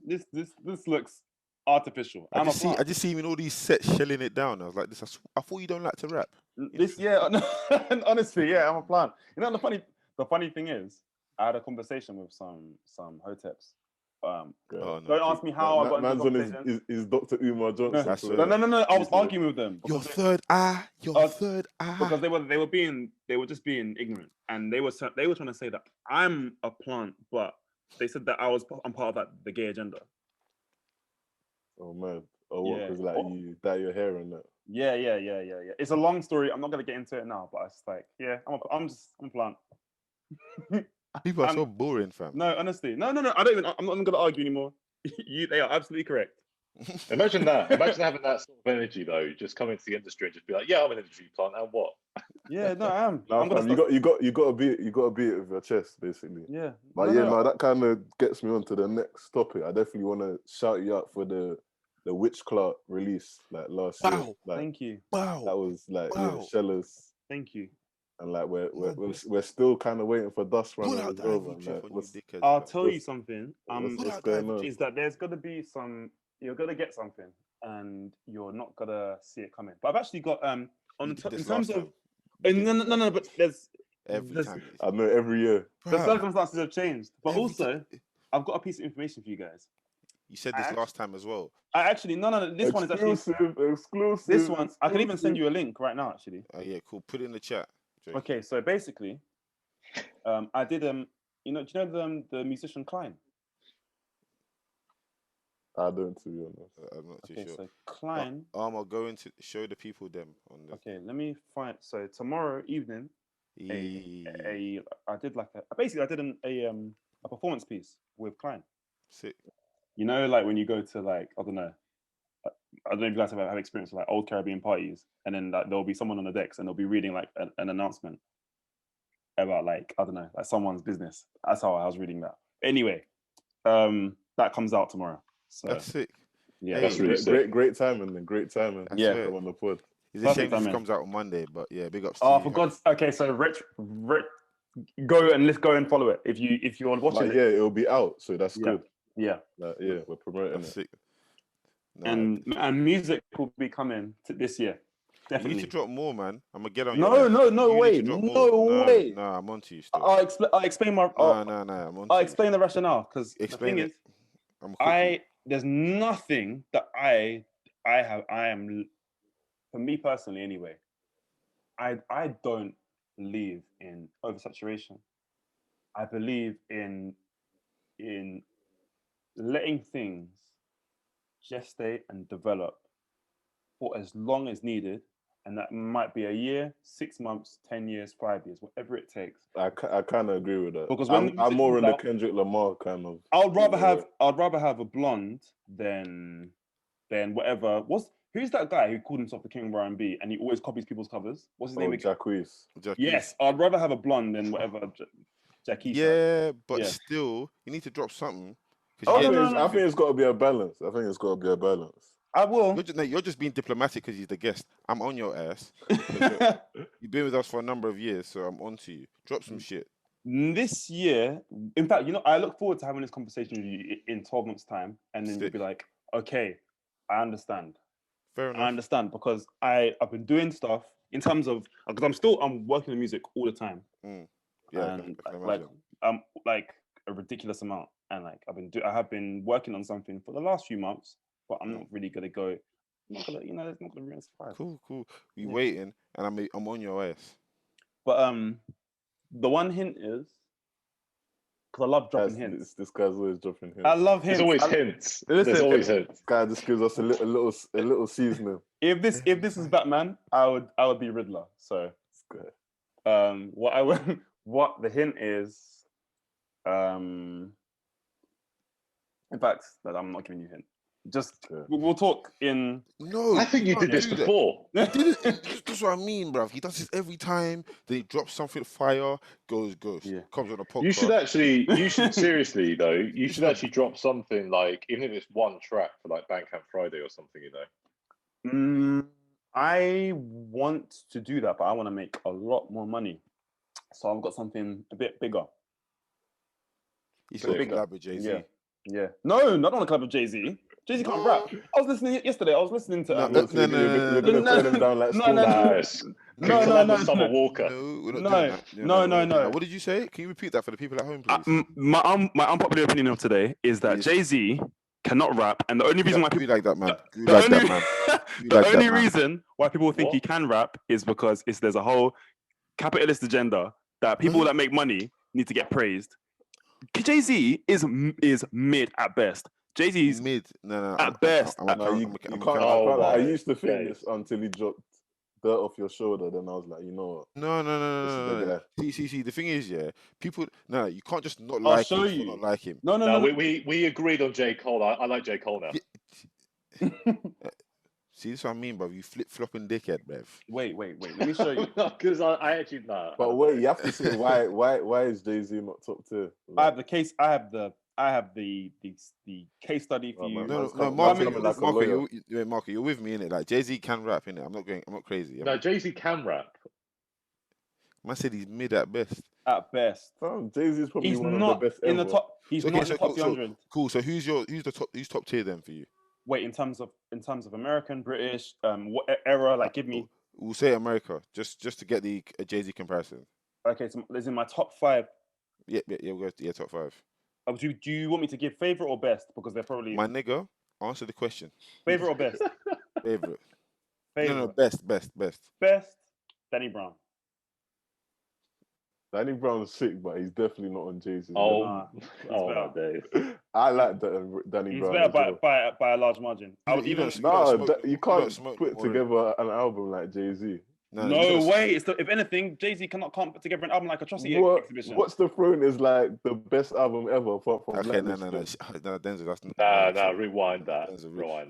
this looks artificial. I just see him in all these sets shelling it down. I was like, I thought you don't like to rap. Honestly, I'm a plant. You know, the funny thing is, I had a conversation with some hoteps. Don't ask me how I got into conversation. Man's on his Dr. Umar Johnson. No. I was arguing with them. Your third eye. Because they were just being ignorant, and they were trying to say that I'm a plant, but they said that I'm part of the gay agenda. Oh man. Oh, what? Because you dye your hair and that. Yeah. It's a long story. I'm not gonna get into it now, but it's like, I'm a plant. People are so boring, fam. No, honestly, no. I'm not gonna argue anymore. They are absolutely correct. Imagine that. Imagine having that sort of energy though. Just come into the industry and just be like, "Yeah, I'm an industry plant, and what?" Yeah, no, I am. You got to be it with your chest, basically. Yeah. But that kind of gets me on to the next topic. I definitely want to shout you out for the Witch Clout release like last year. Like, thank you. Wow. That was like Shellers. Thank you. And like we're still kind of waiting for Dust Runner as well. I'll tell you something. What's going on? Is that there's gonna be some. You're gonna get something, and you're not gonna see it coming. But I've actually got in terms of no. But there's time. I know every year the circumstances have changed. But also, I've got a piece of information for you guys. You said this last time as well. No. This one is actually exclusive. This one, I can even send you a link right now. Actually. Yeah, cool. Put it in the chat. Okay, so basically, I did do you know the musician Klein? I don't, to be honest. I'm not too sure. So Klein. I'll go into show the people them on the. Okay, let me find. So tomorrow evening, I did a performance piece with Klein. Sick. You know, like when you go to I don't know if you guys have experience with like old Caribbean parties, and then like there'll be someone on the decks and they'll be reading like an announcement about like, I don't know, like someone's business. That's how I was reading that. Anyway, that comes out tomorrow. So that's sick. Yeah, that's really sick. Great timing. Yeah, on the pod. It's a shame this comes out on Monday, but yeah, big ups to Oh, you. for God's... Okay, so Rich, go and follow it if you're watching. Yeah, it'll be out, so that's good. Yeah, yeah, we're promoting it. Sick. No, and music will be coming this year. Definitely. You need to drop more, man. I'm gonna get on. No way. No, I'm on to you still. I'll explain my. No, I'm on. I'll explain the rationale because the thing is, there's nothing that I am, for me personally anyway. I don't believe in oversaturation. I believe in letting things gestate and develop for as long as needed, and that might be a year, 6 months, 10 years, 5 years, whatever it takes. I kind of agree with that. Because I'm more in the Kendrick Lamar kind of. I'd rather have a blonde than whatever. Who's that guy who called himself the king of R&B and he always copies people's covers? What's his name? Jacquees. Yes, I'd rather have a blonde than whatever Jacquees. Yeah, but still, you need to drop something. I think it's got to be a balance. I will. You're just being diplomatic because he's the guest. I'm on your ass. You've been with us for a number of years, so I'm on to you. Drop some shit. This year, in fact, I look forward to having this conversation with you in 12 months' time, and then you'll be like, okay, I understand. Fair enough. I understand because I've been doing stuff in terms of, because I'm working in music all the time. Yeah, and like a ridiculous amount, and like I have been working on something for the last few months, but I'm not really gonna go. I'm not gonna, it's not gonna be a surprise. Cool. We waiting, and I'm on your ass. But the one hint is, because I love dropping hints. This guy's always dropping hints. I love hints. There's always hints. Listen, there's always hints. Guy just gives us a little seasoning. If this is Batman, I would be Riddler. So it's good. What the hint is, in fact, I'm not giving you a hint. Just we'll talk in. No, I think you did this before. That's what I mean, bruv. He does this every time. Then he drops something fire, goes. Yeah. Comes on a podcast. You should seriously though. You should actually drop something like, even if it's one track for like Bandcamp Friday or something. I want to do that, but I want to make a lot more money. So I've got something a bit bigger. He's got a collab with Jay-Z. Yeah. No, I don't want to collab with Jay-Z. Jay-Z can't rap. I was listening yesterday. I was listening to. You're gonna play them down like No. Summer Walker. No. What did you say? Can you repeat that for the people at home, please? My unpopular opinion of today is that Jay-Z cannot rap, and the only reason why people like that, man. The only reason why people think he can rap is because there's a whole capitalist agenda that people that make money need to get praised. Jay-Z is mid at best. Jay-Z's mid. No. At best. I used to think this until he dropped Dirt Off Your Shoulder. Then I was like, you know what? No. See. The thing is, people. No, you can't just not like him. Not like him. No. We agreed on J. Cole. I like J. Cole now. See, that's what I mean, bro. You flip-flopping dickhead, bruv. Wait. Let me show you. Because I actually know. But wait, you have to say why is Jay-Z not top tier? I have the case. I have the case study for you. No, Marco, you're with me, innit? Like Jay-Z can rap, innit? I'm not crazy. No, Jay-Z can rap. Man said he's mid at best. At best. Jay-Z is probably one of the best in ever. the top. He's not in the top 200. Cool. So who's top tier then for you? Wait, in terms of American, British, what era? Like, give me. We'll say America, just to get the Jay-Z comparison. Okay, so it's in my top 5. Yeah. We'll go to top 5. Do you want me to give favorite or best? Because they're probably my nigga. Answer the question. Favorite or best? Favorite. No, best. Best. Danny Brown. Danny Brown's sick, but he's definitely not on Jay-Z. My days. I like Danny Brown. He's better by a large margin. I would even you can't put together an album like Jay-Z. No way. If anything, Jay-Z can't put together an album like Atrocity Exhibition. What's the Throne is like the best album ever apart from Denzel, that's rewind that. Bro,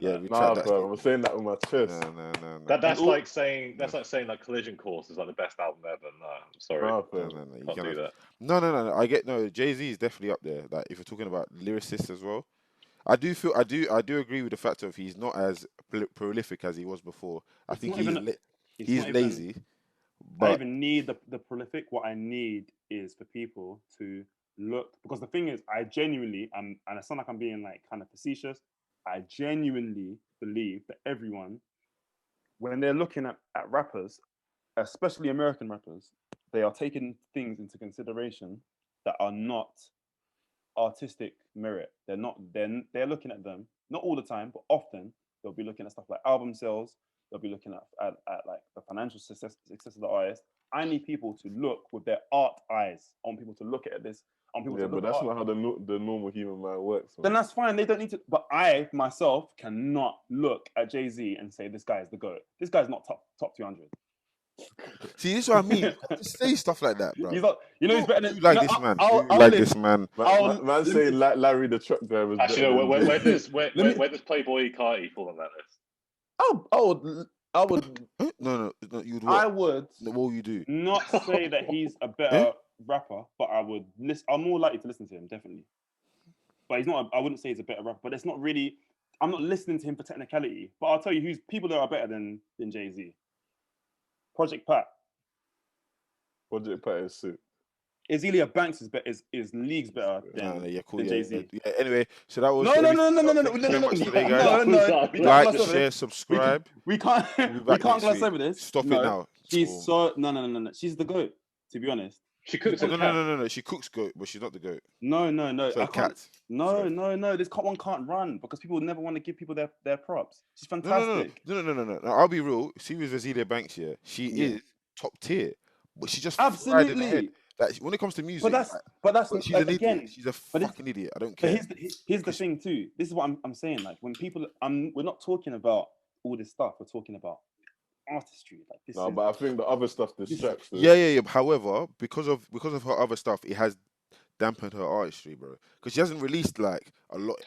I'm saying that with my chest. No. That's like saying like Collision Course is like the best album ever. No, I'm sorry. You can't do that. No. I get Jay-Z is definitely up there. Like if you're talking about lyricists as well. I do agree with the fact of he's not as prolific as he was before. I think He's lazy. I But don't even need the prolific. What I need is for people to look, because the thing is, I genuinely, and I sound like I'm being like kind of facetious, I genuinely believe that everyone, when they're looking at rappers, especially American rappers, they are taking things into consideration that are not artistic merit. They're not. They're looking at them, not all the time, but often they'll be looking at stuff like album sales. They'll be looking at like the financial success of the artist. I need people to look with their art eyes. I want people to look at this. I want people to look but that's not how the normal human mind works. Man. Then that's fine. They don't need to. But I myself cannot look at Jay-Z and say this guy is the GOAT. This guy's not top 200. See, this is what I mean. You have to say stuff like that, bro. He's not. You know, he's better than. You like this man. You like this man. Man saying Larry the truck driver. Actually, no. Where does Playboy Carti fall on that list? I would. No. You'd what? I would. What will you do? Not say that he's a better rapper, but I would listen. I'm more likely to listen to him, definitely. But he's not. I wouldn't say he's a better rapper. But it's not really. I'm not listening to him for technicality. But I'll tell you who's people that are better than Jay-Z. Project Pat is sick. Azealia Banks is leagues better than Jay-Z. Yeah, anyway, so that was no. Today, guys. Like, share, subscribe. We can't gloss over this. Stop it now. She's so no. She's the GOAT. To be honest, she cooks. No. She cooks goat, but she's not the GOAT. No. So cat. No. This one can't run because people never want to give people their props. She's fantastic. No. I'll be real. See with Azealia Banks here, she is top tier, but she just absolutely. Fried in the head. Like, when it comes to music, but that's she's an idiot. She's a fucking idiot. I don't care. But here's the thing too. This is what I'm saying. Like when people, we're not talking about all this stuff. We're talking about artistry. Like this. No, but I think the other stuff distracts. Yeah. However, because of her other stuff, it has dampened her artistry, bro. Because she hasn't released like a lot. Do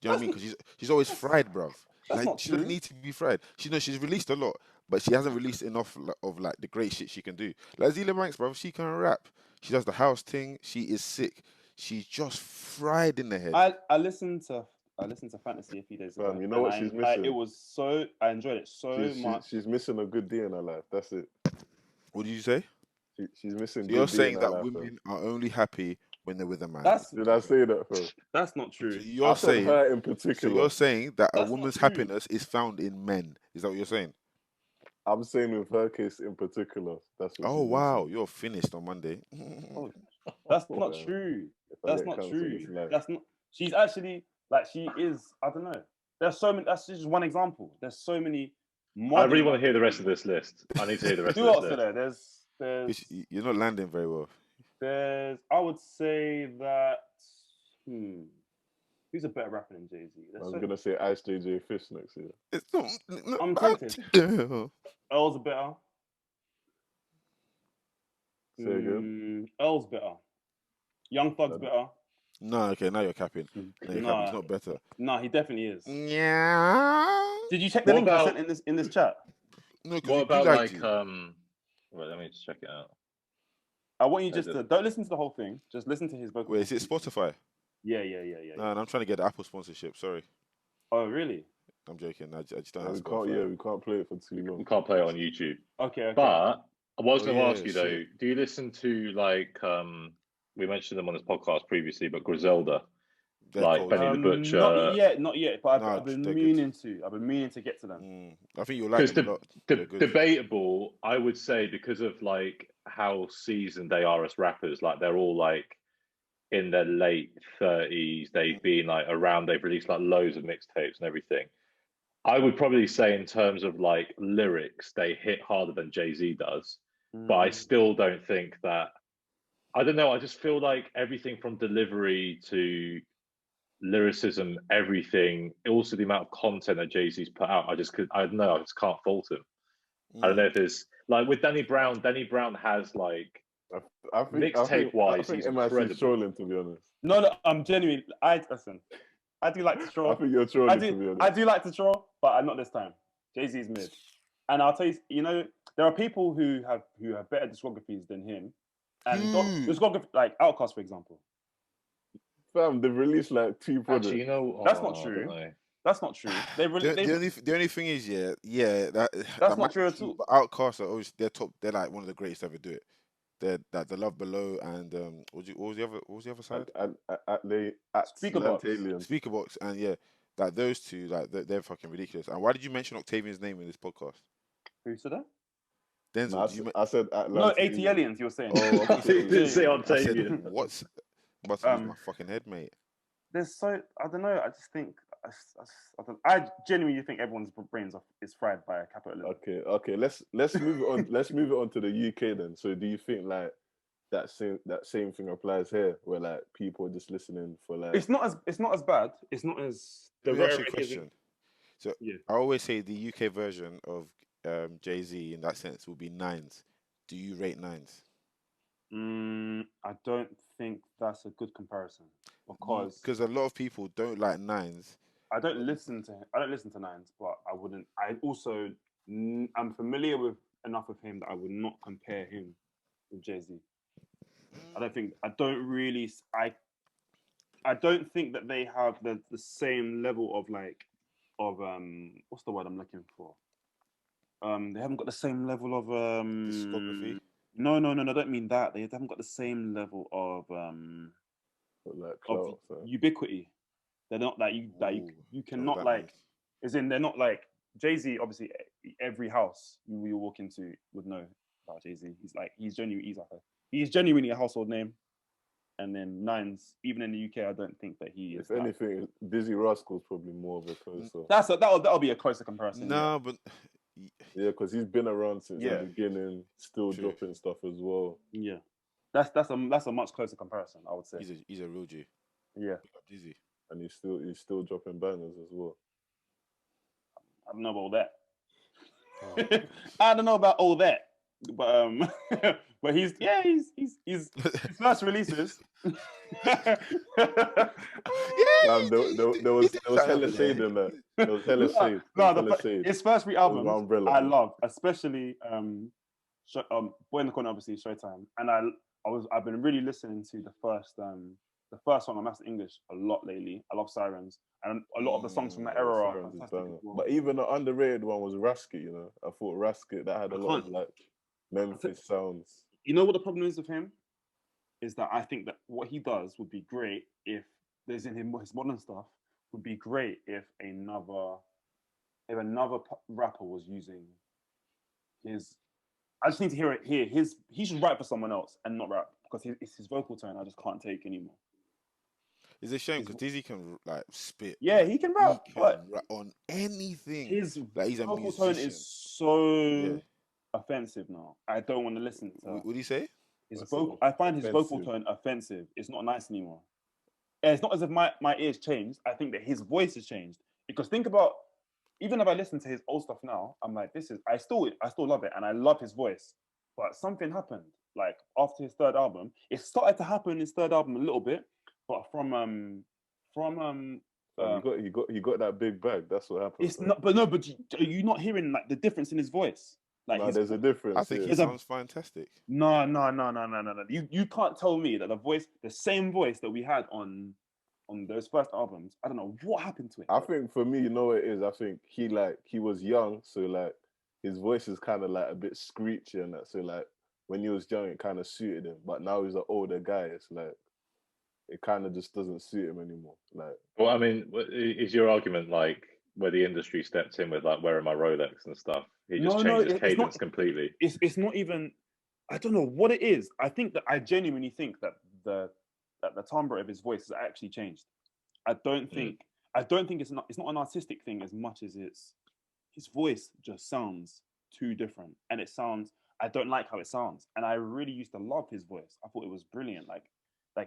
you know what I mean? Because she's always fried, bro. Like, she doesn't need to be fried. She's released a lot, but she hasn't released enough of like the great shit she can do. Like Azealia Banks, bro, she can rap. She does the house thing. She is sick. She's just fried in the head. I listened to Fantasy a few days ago. You know what she's missing? It was so I enjoyed it so much. She's missing a good D in her life. That's it. What did you say? She's missing. So you're saying that women are only happy when they're with a man. Did I say that, bro? That's not true. So you're saying her in particular. So you're saying that a woman's happiness is found in men. Is that what you're saying? I'm saying with her case in particular. That's what. Oh wow, you're finished on Monday. That's not true. That's not true. That's not. She's actually like she is. I don't know. There's so many. That's just one example. There's so many. I really want to hear the rest of this list. I need to hear the rest of this list. There's. You're not landing very well. I would say that. Who's a better rapper than Jay-Z? I was gonna say Ice JJ Fish next year. It's not. I'm tempted. Earl's better. Say again. Earl's better. Young Thug's better. No, okay, now you're capping. He's not better. No, he definitely is. Yeah. Did you check the link I sent in this chat? No, what about like Wait, let me just check it out. I want you just to don't listen to the whole thing. Just listen to his vocal. Wait, is it Spotify? Yeah. No, I'm trying to get the Apple sponsorship. Sorry. Oh, really? I'm joking. I just don't have Spotify. We can't play it for too long. We can't play it on YouTube. Okay. But I was going to ask you though, do you listen to like we mentioned them on this podcast previously, but Griselda, like Benny the Butcher? Not yet. But I've been meaning to. I've been meaning to get to them. I think you'll like them a lot. Debatable, I would say, because of like how seasoned they are as rappers. Like they're all like in their late 30s. They've been like around. They've released like loads of mixtapes and everything. I would probably say in terms of like lyrics, they hit harder than Jay-Z does. But I still don't think that. I don't know. I just feel like everything from delivery to lyricism, everything, also the amount of content that Jay-Z's put out, I just can't fault him. I don't know if there's like with Danny Brown has like mixtape wise, he's M.I.C trolling, to be honest. No, I'm genuinely. I do like to troll. I think you're trolling, to be honest. I do like to troll, but not this time. Jay-Z's mid, and I'll tell you, there are people who have better discographies than him, and discography like Outkast, for example. Fam, they've released like 2 projects. Actually, that's not true. That's not true. They really. The only thing is, That's not true at all. But Outkast are always they're top. They're like one of the greatest to ever do it. They're that the Love Below and what was the other side? Speakerbox. Speakerbox and like those two like they're fucking ridiculous. And why did you mention Octavian's name in this podcast? Who said that? Denzel. No, I said Atlanta. No, 80 aliens. You were saying. Oh, I thought you You didn't say I Octavian. said what? I'm about to lose my fucking head, mate. There's I don't know. I just think I genuinely think everyone's brains is fried by a capitalism. Okay. Let's move it on. Let's move it on to the UK then. So, do you think like that same thing applies here, where like people are just listening for like? It's not as bad. It's not as the Let me ask you a rhetoric question. So I always say the UK version of Jay-Z in that sense will be nines. Do you rate nines? I don't think that's a good comparison because a lot of people don't like nines. I don't listen to nines, but I wouldn't. I also I'm familiar with enough of him that I would not compare him with Jay-Z. I don't think that they have the same level of what's the word I'm looking for? They haven't got the same level of discography. No, I don't mean that. They haven't got the same level of ubiquity. They're not like you cannot like as in they're not like Jay-Z. Obviously, every house you walk into would know about Jay-Z. He's genuinely a household name. And then nines, even in the UK, I don't think that he is. If anything, Dizzy Rascal's probably more of a closer. That'll be a closer comparison. No, but because he's been around since the beginning, still dropping stuff as well. Yeah, that's a much closer comparison, I would say. He's a real G. Yeah, Dizzy, and he's still dropping bangers as well. I don't know about all that. I don't know about all that, but but his first releases. There was hella shade in that. There was hella shade. His first 3 albums I love, especially Boy in the Corner, obviously Showtime, and I've been really listening to the first song on Master English a lot lately. I love Sirens, and a lot of the songs from that era are fantastic as well. But even the underrated one was Rasket. You know, I thought Rasket that had a lot of like Memphis sounds. You know what the problem is with him? Is that I think that what he does would be great if there's in his modern stuff would be great if another rapper was using his. I just need to hear it here. He should write for someone else and not rap because it's his vocal tone I just can't take anymore. It's a shame because Dizzy can like spit. Yeah, he can rap. He can rap on anything. His he's a vocal musician. tone is so offensive now. I don't want to listen to that. What do you say? I find his vocal tone offensive. It's not nice anymore. And it's not as if my ears changed. I think that his voice has changed. Because think about, even if I listen to his old stuff now, I'm like, I still love it, and I love his voice. But something happened, like after his third album. It started to happen in his third album a little bit, but he got that big bag. That's what happened. It's not, but are you not hearing like the difference in his voice? Like there's a difference. I think he sounds fantastic. No. You can't tell me that the same voice that we had on those first albums, I don't know what happened to it. I think for me, you know what it is? I think he was young, so like his voice is kind of like a bit screechy and that. So like when he was young, it kind of suited him. But now he's an older guy. It's like it kind of just doesn't suit him anymore. Like, well, I mean, is your argument like where the industry stepped in with like wearing my Rolex and stuff? He just changed his cadence completely. It's not even. I don't know what it is. I genuinely think that the timbre of his voice has actually changed. I don't think it's not an artistic thing as much as it's his voice just sounds too different, and I don't like how it sounds. And I really used to love his voice. I thought it was brilliant. Like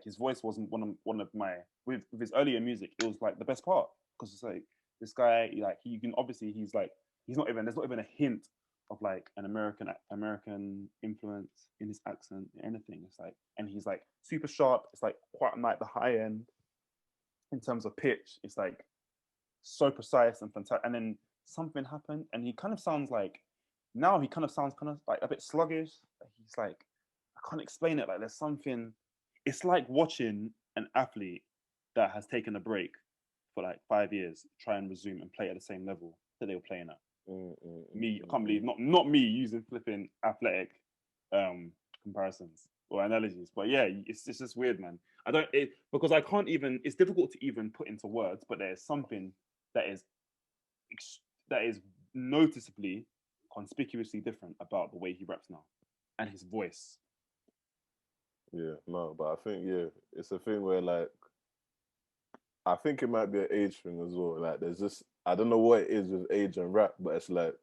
his voice wasn't one of my with his earlier music. It was like the best part because it's like this guy like he's not even there's not even a hint of like an American influence in his accent, anything. It's like, and he's like super sharp. It's like quite like the high end in terms of pitch. It's like so precise and fantastic. And then something happened, and he kind of sounds like a bit sluggish. He's like, I can't explain it. Like there's something. It's like watching an athlete that has taken a break for like 5 years, try and resume and play at the same level that they were playing at. I can't believe not me using flipping athletic comparisons or analogies, but yeah, it's just weird, man. Because I can't even. It's difficult to even put into words, but there's something that is noticeably, conspicuously different about the way he raps now and his voice. Yeah, no, but I think it's a thing where like I think it might be an age thing as well. Like there's just I don't know what it is with age and rap, but it's like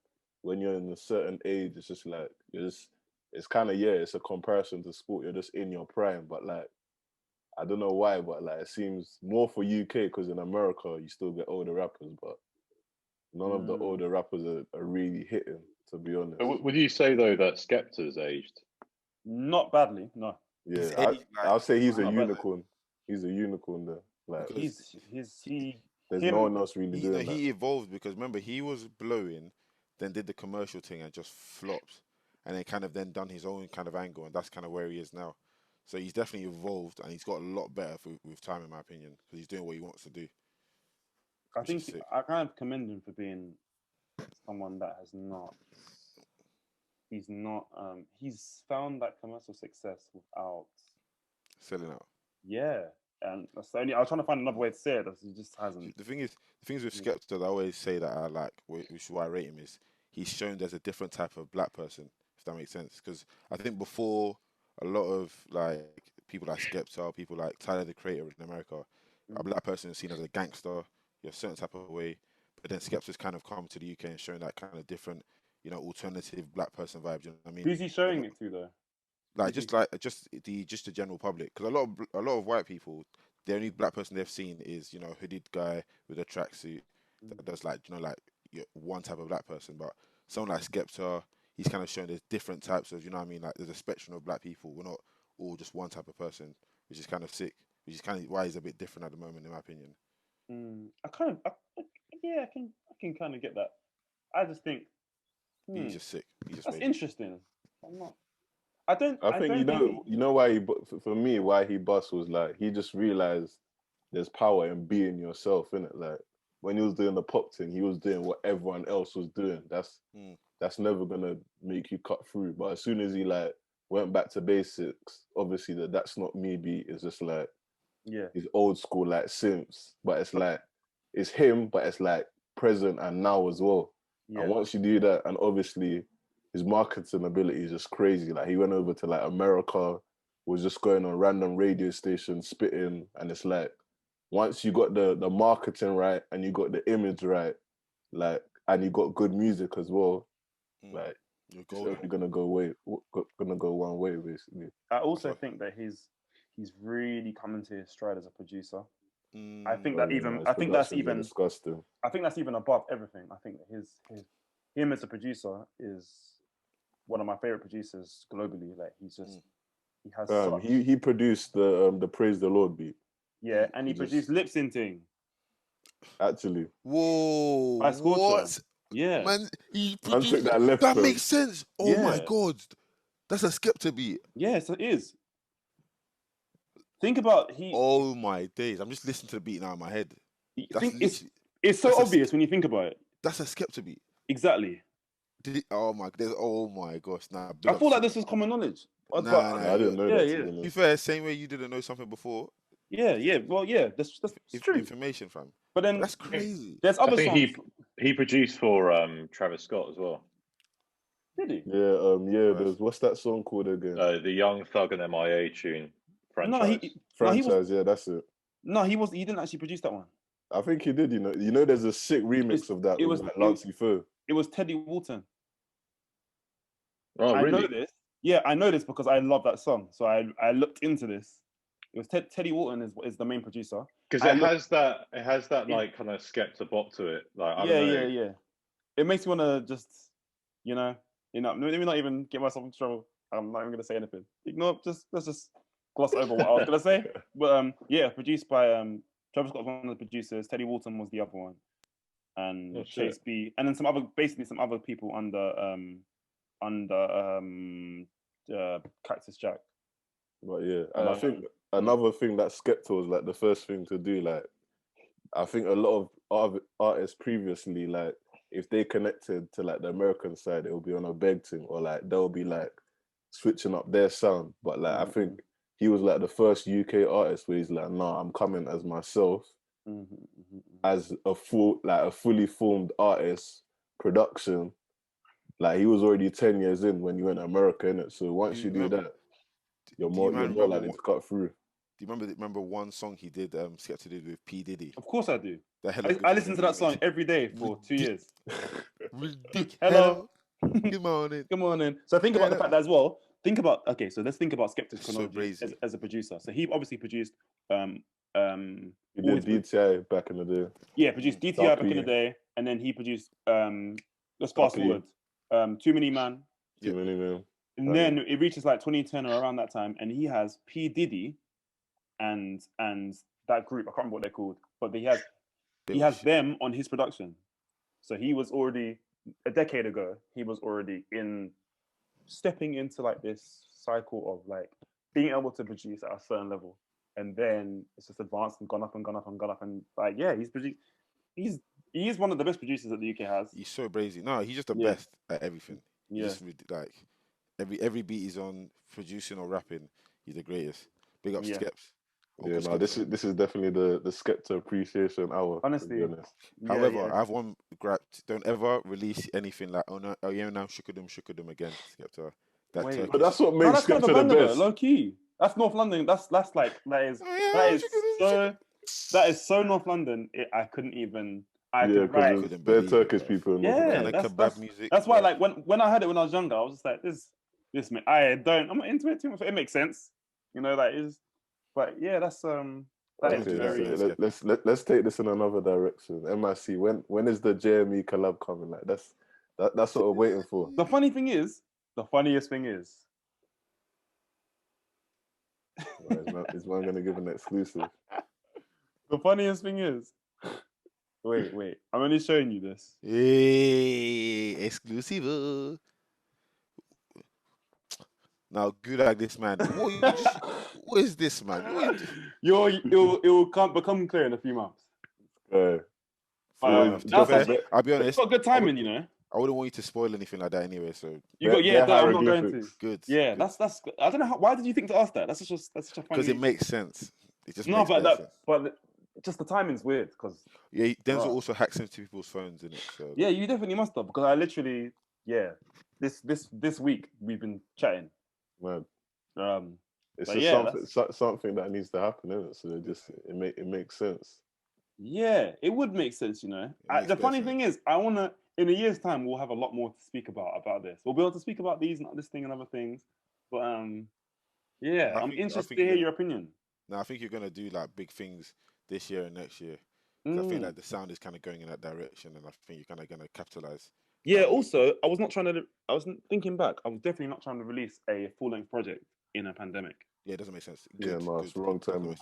when you're in a certain age, it's just like it's kind of it's a comparison to sport. You're just in your prime, but like I don't know why, but like it seems more for UK because in America you still get older rappers, but none of the older rappers are really hitting, to be honest. But would you say though that Skepta's aged? Not badly, no. Yeah, I'll say he's a unicorn. He's a unicorn there. Like there's no one else really doing that. He evolved because remember he was blowing, then did the commercial thing and just flopped, and then kind of then done his own kind of angle, and that's kind of where he is now. So he's definitely evolved, and he's got a lot better with time, in my opinion, because he's doing what he wants to do. I think I kind of commend him for being someone that he's found that commercial success without selling out. Yeah, and that's the only. I was trying to find another way to say it. He just hasn't. The thing is with Skepta, I always say that I like, which is why I rate him, is he's shown there's a different type of black person, if that makes sense. Because I think before a lot of like people like Skepta, people like Tyler the Creator in America, a black person is seen as a gangster, you're a certain type of way. But then Skepta's kind of come to the UK and shown that kind of different, alternative black person vibe. You know what I mean? Who's he showing it to though? Just the general public, because a lot of white people, the only black person they've seen is hooded guy with a tracksuit that does one type of black person. But someone like Skepta, he's kind of shown there's different types of like there's a spectrum of black people. We're not all just one type of person, which is kind of sick. Which is kind of why he's a bit different at the moment, in my opinion. I can kind of get that. I just think he's just sick. That's interesting. I'm not. I think you know why for me why he bust was like he just realized there's power in being yourself, innit? Like when he was doing the pop thing, he was doing what everyone else was doing. That's never gonna make you cut through. But as soon as he like went back to basics, obviously that's not me beat. It's just like he's old school like synths, but it's like it's him, but it's like present and now as well. Yeah. And once you do that, and obviously his marketing ability is just crazy. Like he went over to like America, was just going on random radio stations, spitting, and it's like once you got the marketing right and you got the image right, like and you got good music as well, like you're gonna go one way basically. I also think that he's really coming to his stride as a producer. I think that's even disgusting. I think that's even above everything. I think that him as a producer is one of my favorite producers globally. Like he has he produced the Praise the Lord beat. Yeah, and he produced Lip Syncing. Actually. Whoa. What? Yeah. Man, he produced that makes sense. Oh my god. That's a Skepta beat. Yes, it is. Think about Oh my days. I'm just listening to the beat now in my head. It's so obvious when you think about it. That's a Skepta beat. Exactly. Oh my gosh. Nah, I thought like this was common knowledge. I didn't know that. To be fair, same way you didn't know something before. Yeah. Well, yeah, that's true. Information, fam. But then that's crazy. There's other songs. He produced for Travis Scott as well. Did he? Yeah. There's what's that song called again? The Young Thug and M.I.A tune. Franchise. Yeah, that's it. No, he didn't actually produce that one. I think he did. You know, there's a sick remix of that. It was like Lancey Fo. It was Teddy Walton. Oh, really? I know this. Yeah, I know this because I love that song. So I looked into this. It was Teddy Walton is the main producer. Because it has that like kind of Skepta bop to it. Like I don't know. Yeah. It makes me want to just let me not even get myself into trouble. I'm not even gonna say anything. Let's just gloss over what I was gonna say. But produced by Travis Scott was one of the producers. Teddy Walton was the other one, and Chase B, and then some other people under Cactus Jack. But yeah, and I think another thing that Skepta was like the first thing to do, like I think a lot of artists previously, like, if they connected to like the American side, it'll be on a beg thing, or like they'll be like switching up their sound. But like I think he was like the first UK artist where he's like, nah, I'm coming as myself, as a fully formed artist production. Like he was already 10 years in when you went to America, innit? So once you do that, you're more likely to cut through. Do you remember one song he did, Skepta did with P. Diddy? Of course I do. I listened to that song every day for 2 years. Hello. Good morning. Good morning. So think about the fact that as well. So let's think about Skepta's chronology as a producer. So he obviously produced he did DTI back in the day. Yeah, produced DTI back in the day, and then he produced let's fast forward. Too Many Man. Too Many Man. And then it reaches like 2010 or around that time, and he has P. Diddy and that group, I can't remember what they're called, but he has them on his production. So he was already, a decade ago, he was already stepping into like this cycle of like being able to produce at a certain level. And then it's just advanced and gone up and gone up and gone up. And like, yeah, he is one of the best producers that the UK has. He's so brazy. No, he's just the best at everything. Yeah. Just like every beat he's on, producing or rapping, he's the greatest. Big up Skeps. Yeah, no, this is definitely the Skepta appreciation hour. Honestly. However, I have one gripe. Don't ever release anything like now Shukadum again, Skepta. But that's what makes Skepta the best. Low key. That's North London. That is so North London. I couldn't even. Because they're Turkish people. Kebab music. That's why, like when I heard it when I was younger, I was just like, this. I'm not into it too much. It makes sense, But yeah, that's very. Let's take this in another direction. M.I.C. When is the JME collab coming? Like that's what we're waiting for. The funniest thing is. Is one gonna give an exclusive? The funniest thing is. Wait. I'm only showing you this. Hey, exclusive. Now, good like this, man. What is this, man? It will become clear in a few months. I'll be honest. It's got good timing, I wouldn't want you to spoil anything like that anyway. So I'm not going to. Good. Yeah, good. That's. I don't know why did you think to ask that? That's such a funny. Because it makes sense. It just but just the timing's weird because Denzel also hacks into people's phones in it. So yeah, you definitely must have because I literally this week we've been chatting. Man, it's just something that needs to happen, isn't it? So it makes sense. Yeah, it would make sense, The funny thing is, I wanna in a year's time we'll have a lot more to speak about this. We'll be able to speak about this thing and other things, but I'm interested to hear your opinion. No, I think you're gonna do like big things this year and next year. I think like the sound is kind of going in that direction, and I think you're kind of gonna capitalize. Yeah. Also, I was thinking back. I was definitely not trying to release a full-length project in a pandemic. Yeah, it doesn't make sense. It's the wrong time.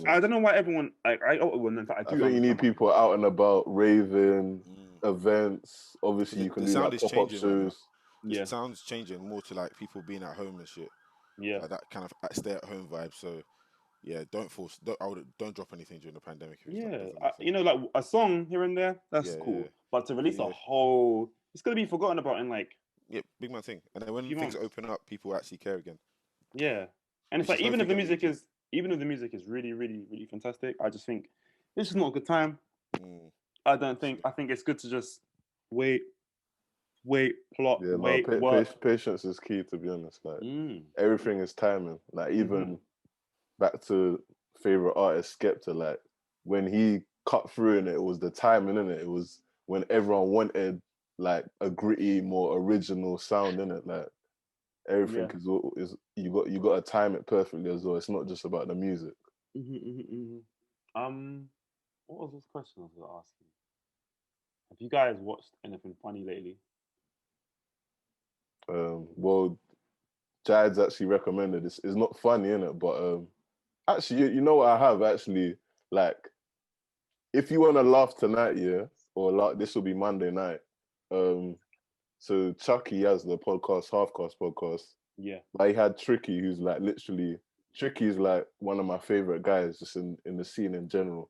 I don't know why everyone in fact, I think you need people out and about, raving, events. Obviously, you can do like pop-up shows. The sound's changing more to like people being at home and shit. Yeah, like that kind of stay-at-home vibe. So yeah, don't drop anything during the pandemic. Like a song here and there, that's cool. Yeah. But to release a whole, it's gonna be forgotten about in like big man thing. And then when things open up, people actually care again. Yeah, and it's like even if the music is really, really, really fantastic, I just think it's just not a good time. I think it's good to just wait, plot, patience is key, to be honest. Like everything is timing. Like even back to favorite artist Skepta, like when he cut through and it was the timing, innit? It was when everyone wanted like a gritty, more original sound, innit? Like everything is you got to time it perfectly as well. It's not just about the music. What was this question I was going to ask you? Have you guys watched anything funny lately? Well, Jad's actually recommended this. It's not funny, innit? But actually, you know what I have actually, like, if you want to laugh tonight, or this will be Monday night. So Chucky has the podcast, Halfcast podcast. Yeah. Like he had Tricky, who's like literally Tricky's like one of my favorite guys just in the scene in general.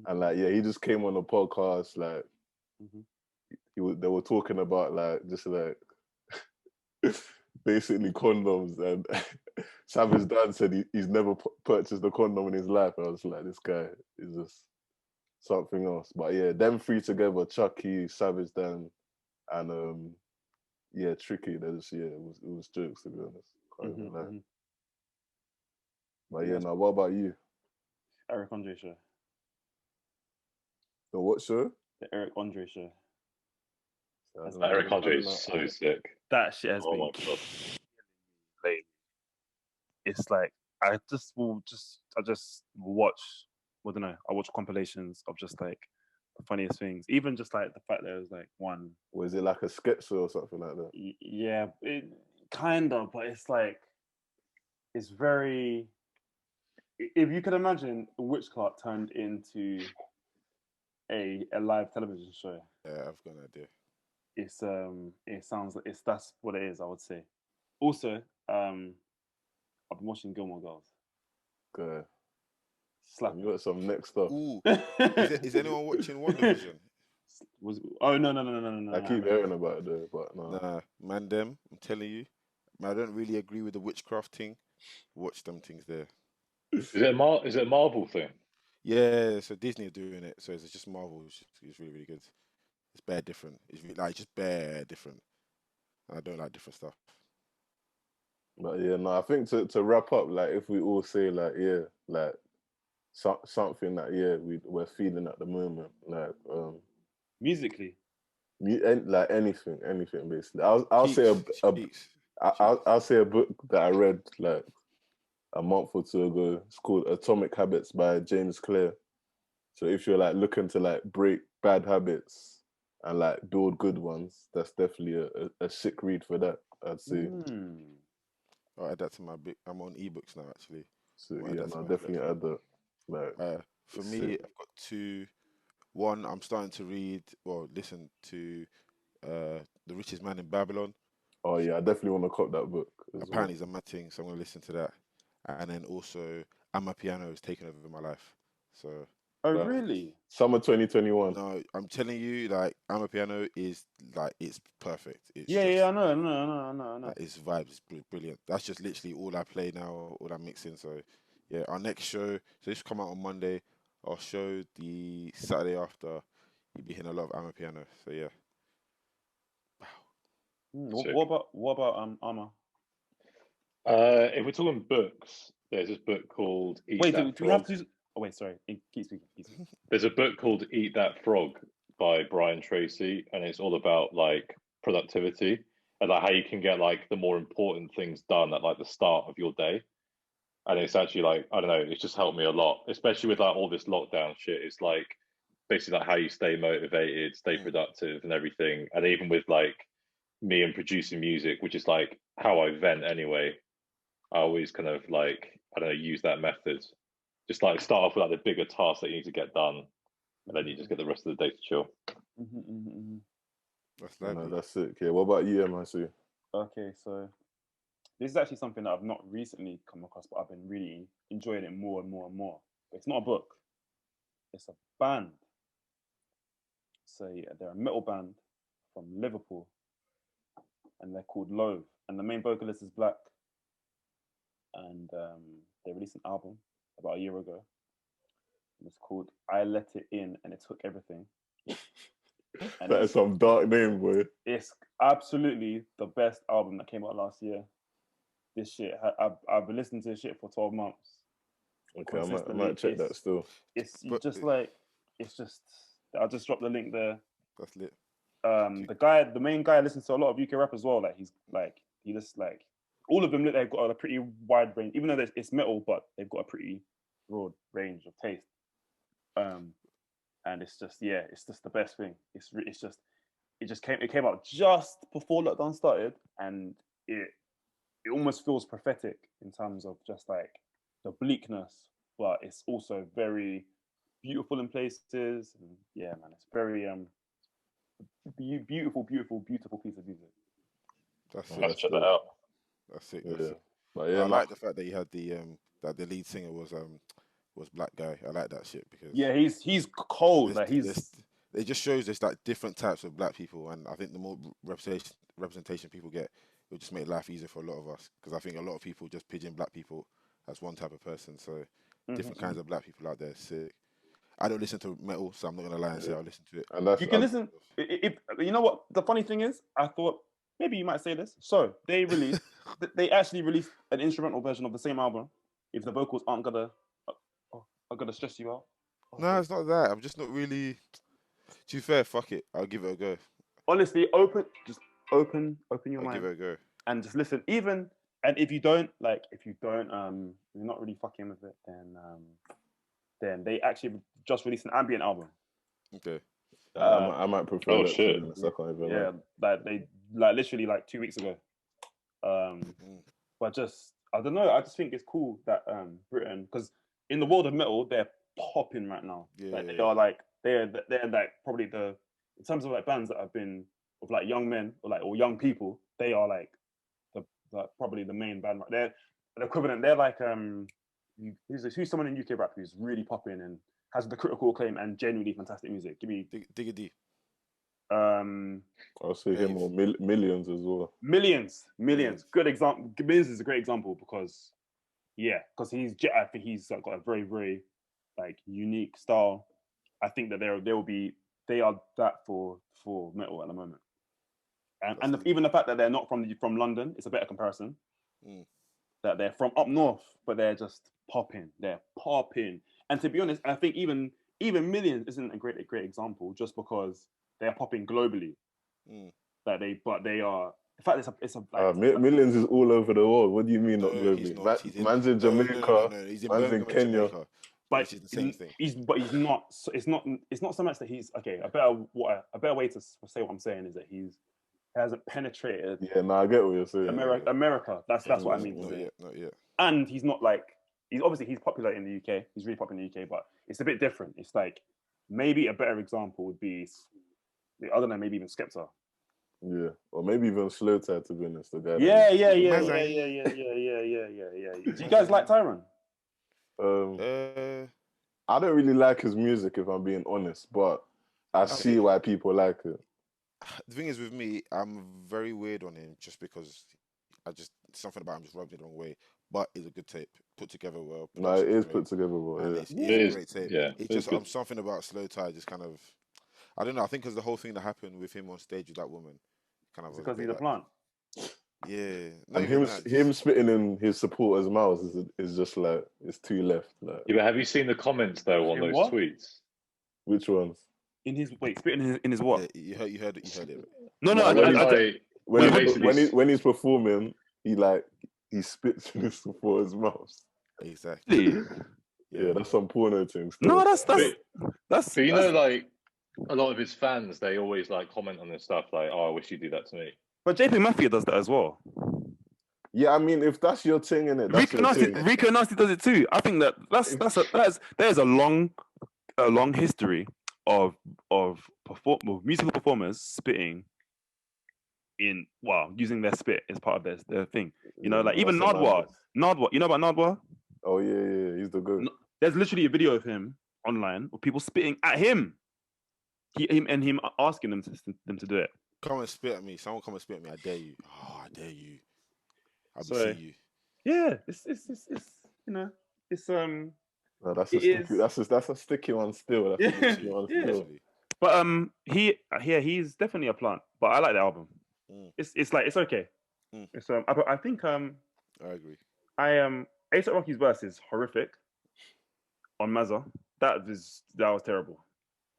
And like, yeah, he just came on the podcast, like they were talking about like just like basically condoms, and Savage Dan said he's never purchased a condom in his life. And I was like, this guy is just something else. But yeah, them three together, Chucky, Savage Dan, and yeah, Tricky. It was jokes, to be honest. Can't even lie. But yeah, now what about you? Eric Andre show. The what show? The Eric Andre show. Eric Andre is so sick. That shit has been late. It's like I just watch. I don't know. I watch compilations of just like the funniest things. Even just like the fact that it was like one. Was it like a sketch show or something like that? Yeah, it kind of, but it's like it's very. If you could imagine Witchcraft turned into a live television show. Yeah, I've got an idea. It sounds like that's what it is, I would say. Also, I've been watching Gilmore Girls. Good. Slap. You got some next stuff. Ooh. Is anyone watching WandaVision? No. I keep hearing about it though, but no. Nah, man, them. I'm telling you, I don't really agree with the witchcraft thing. Watch them things there. Is it a Marvel thing? Yeah, so Disney are doing it. So it's just Marvel. It's really, really good. It's bare different. It's really, like just bare different. I don't like different stuff. But yeah, no, I think to wrap up, like if we all say like yeah, like something that we're feeling at the moment, like musically, like anything basically. I'll say I'll say a book that I read like a month or two ago. It's called Atomic Habits by James Clear. So if you're like looking to like break bad habits and like build good ones, that's definitely a sick read for that, I'd say. I'll add that to my book. I'm on ebooks now, actually. So yeah, I'll definitely add that. Like, for me, I've got two. One, I'm starting to listen to The Richest Man in Babylon. Oh yeah, I definitely want to cop that book. Apparently, it's a mad thing, so I'm going to listen to that. And then also, M.I.C is taking over my life. So. Oh really? Summer 2021. No, I'm telling you, like M.I.C is like it's perfect. It's I know. It's vibes, it's brilliant. That's just literally all I play now, all I'm mixing. So yeah, our next show. So this will come out on Monday. Our show the Saturday after. You'll be hearing a lot of M.I.C. So yeah. Wow. What about Arma? If we're talking books, there's this book called Eat That Frog. Do we have to? Oh wait, sorry. Keep speaking. There's a book called Eat That Frog by Brian Tracy, and it's all about like productivity and like how you can get like the more important things done at like the start of your day. And it's actually like, I don't know, it's just helped me a lot, especially with like all this lockdown shit. It's like basically like how you stay motivated, stay productive and everything. And even with like me and producing music, which is like how I vent anyway, I always kind of like, I don't know, use that method. Just like start off with like the bigger tasks that you need to get done, and then you just get the rest of the day to chill. That's sick. Yeah, what about you, M.I.C? Okay, so this is actually something that I've not recently come across, but I've been really enjoying it more and more and more. But it's not a book; it's a band. So yeah, they're a metal band from Liverpool, and they're called Loathe. And the main vocalist is black. And they released an album about a year ago. And it's called I Let It In and It Took Everything. And that is some dark name, boy. It's absolutely the best album that came out last year. This shit, I've been listening to this shit for 12 months. Okay, I might check that still. I'll just drop the link there. That's lit. The main guy listens to a lot of UK rap as well. He just all of them look, they've got a pretty wide range, even though it's metal, but they've got a pretty broad range of taste. And it's just the best thing. It came out just before lockdown started, and it almost feels prophetic in terms of just like the bleakness, but it's also very beautiful in places. And yeah, man, it's very beautiful piece of music. That's check that out. That's it. Yeah. It. But yeah, I like the fact that you had the that the lead singer was black guy. I like that shit because he's cold. Like it just shows there's like different types of black people, and I think the more representation people get, it'll just make life easier for a lot of us. Because I think a lot of people just pigeon black people as one type of person. So different kinds of black people out there. Sick. I don't listen to metal, so I'm not gonna lie and say I'll listen to it. And that's, you can listen. If you know what the funny thing is, I thought maybe you might say this. So they actually released an instrumental version of the same album. If the vocals aren't gonna stress you out. No, it's not that. I'm just not really. To be fair, fuck it. I'll give it a go. Honestly, open your mind. I'll give it a go. And just listen. And if you're not really fucking with it, then they actually just released an ambient album. Okay. I might prefer. Oh shit! Like they literally 2 weeks ago. But just I don't know. I just think it's cool that Britain, because in the world of metal, they're popping right now. Yeah, they are they're probably in terms of bands that have been of young men or young people. They are probably the main band. They're an equivalent. They're who's someone in UK rap who's really popping and has the critical acclaim and genuinely fantastic music. Give me Digga D. I'll say him or Millions as well. Millions. Good example. Millions is a great example because I think he's got a very, very unique style. I think that they are that for metal at the moment. And even the fact that they're not from London, it's a better comparison. That they're from up north, but they're just popping. They're popping. And to be honest, I think even Millions isn't a great example just because they are popping globally. But they are. In fact, Millions is all over the world. What do you mean not globally? He's man's in Jamaica. He's in man's in Kenya. Jamaica, but it's the same thing. He's not. It's not so much that he's okay. A better way to say what I'm saying is that he hasn't penetrated. Yeah, no, I get what you're saying. America. That's what I mean. Not yet. And he's not he's popular in the UK. He's really popular in the UK, but it's a bit different. It's maybe a better example would be, I don't know, maybe even Skepta. Yeah, or maybe even Slow Tide, to be honest. The guy. Yeah. Do you guys like Tyron? I don't really like his music, if I'm being honest, but I see why people like it. The thing is with me, I'm very weird on him just because something about him just rubs me the wrong way. But it's a good tape, put together well. No, it is put together well. It is a great tape. Yeah, it's just something about Slow Tide just kind of, I don't know. I think because the whole thing that happened with him on stage with that woman, kind of because he's a plant. Yeah, and him spitting in his supporters' mouths is just it's too left. Yeah, but have you seen the comments though on those tweets? Which ones? In his spitting in his what? Yeah, you heard it. No, when he's performing, he spits in his supporters' mouths. Exactly. Yeah, that's some porno things. No, that's. But you know, a lot of his fans, they always comment on this stuff "Oh, I wish you'd do that to me." But JP Mafia does that as well. Yeah, I mean, if that's your thing, innit? Rico Nasty does it too. I think there's a long history of musical performers spitting using their spit as part of their thing. You know, even Nardwar. You know about Nardwar? Oh yeah, he's the goat. There's literally a video of him online of people spitting at him. Him asking them to do it. Come and spit at me. Someone come and spit at me. I dare you. Oh, I dare you. I'll see you. Yeah, it's it's No, that's a sticky one still. That's a sticky one still. But he's definitely a plant. But I like the album. It's okay. It's I think I agree. A$AP Rocky's verse is horrific on Mazza. That was terrible,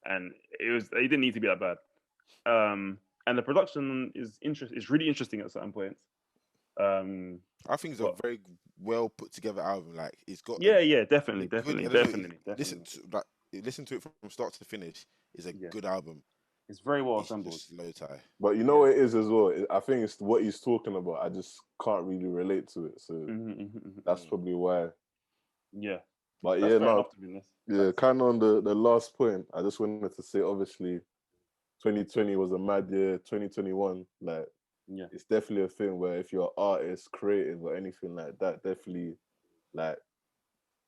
and he didn't need to be that bad. And the production is really interesting at certain points. I think it's a very well put together album. It's got definitely. Listen to it from start to finish. It's a good album. It's very well assembled. Slow Tie. But you know what it is as well. I think it's what he's talking about. I just can't really relate to it, so that's probably why. Yeah. But kind of on the last point. I just wanted to say, obviously, 2020 was a mad year. 2021, it's definitely a thing where if you're an artist, creative, or anything like that, definitely,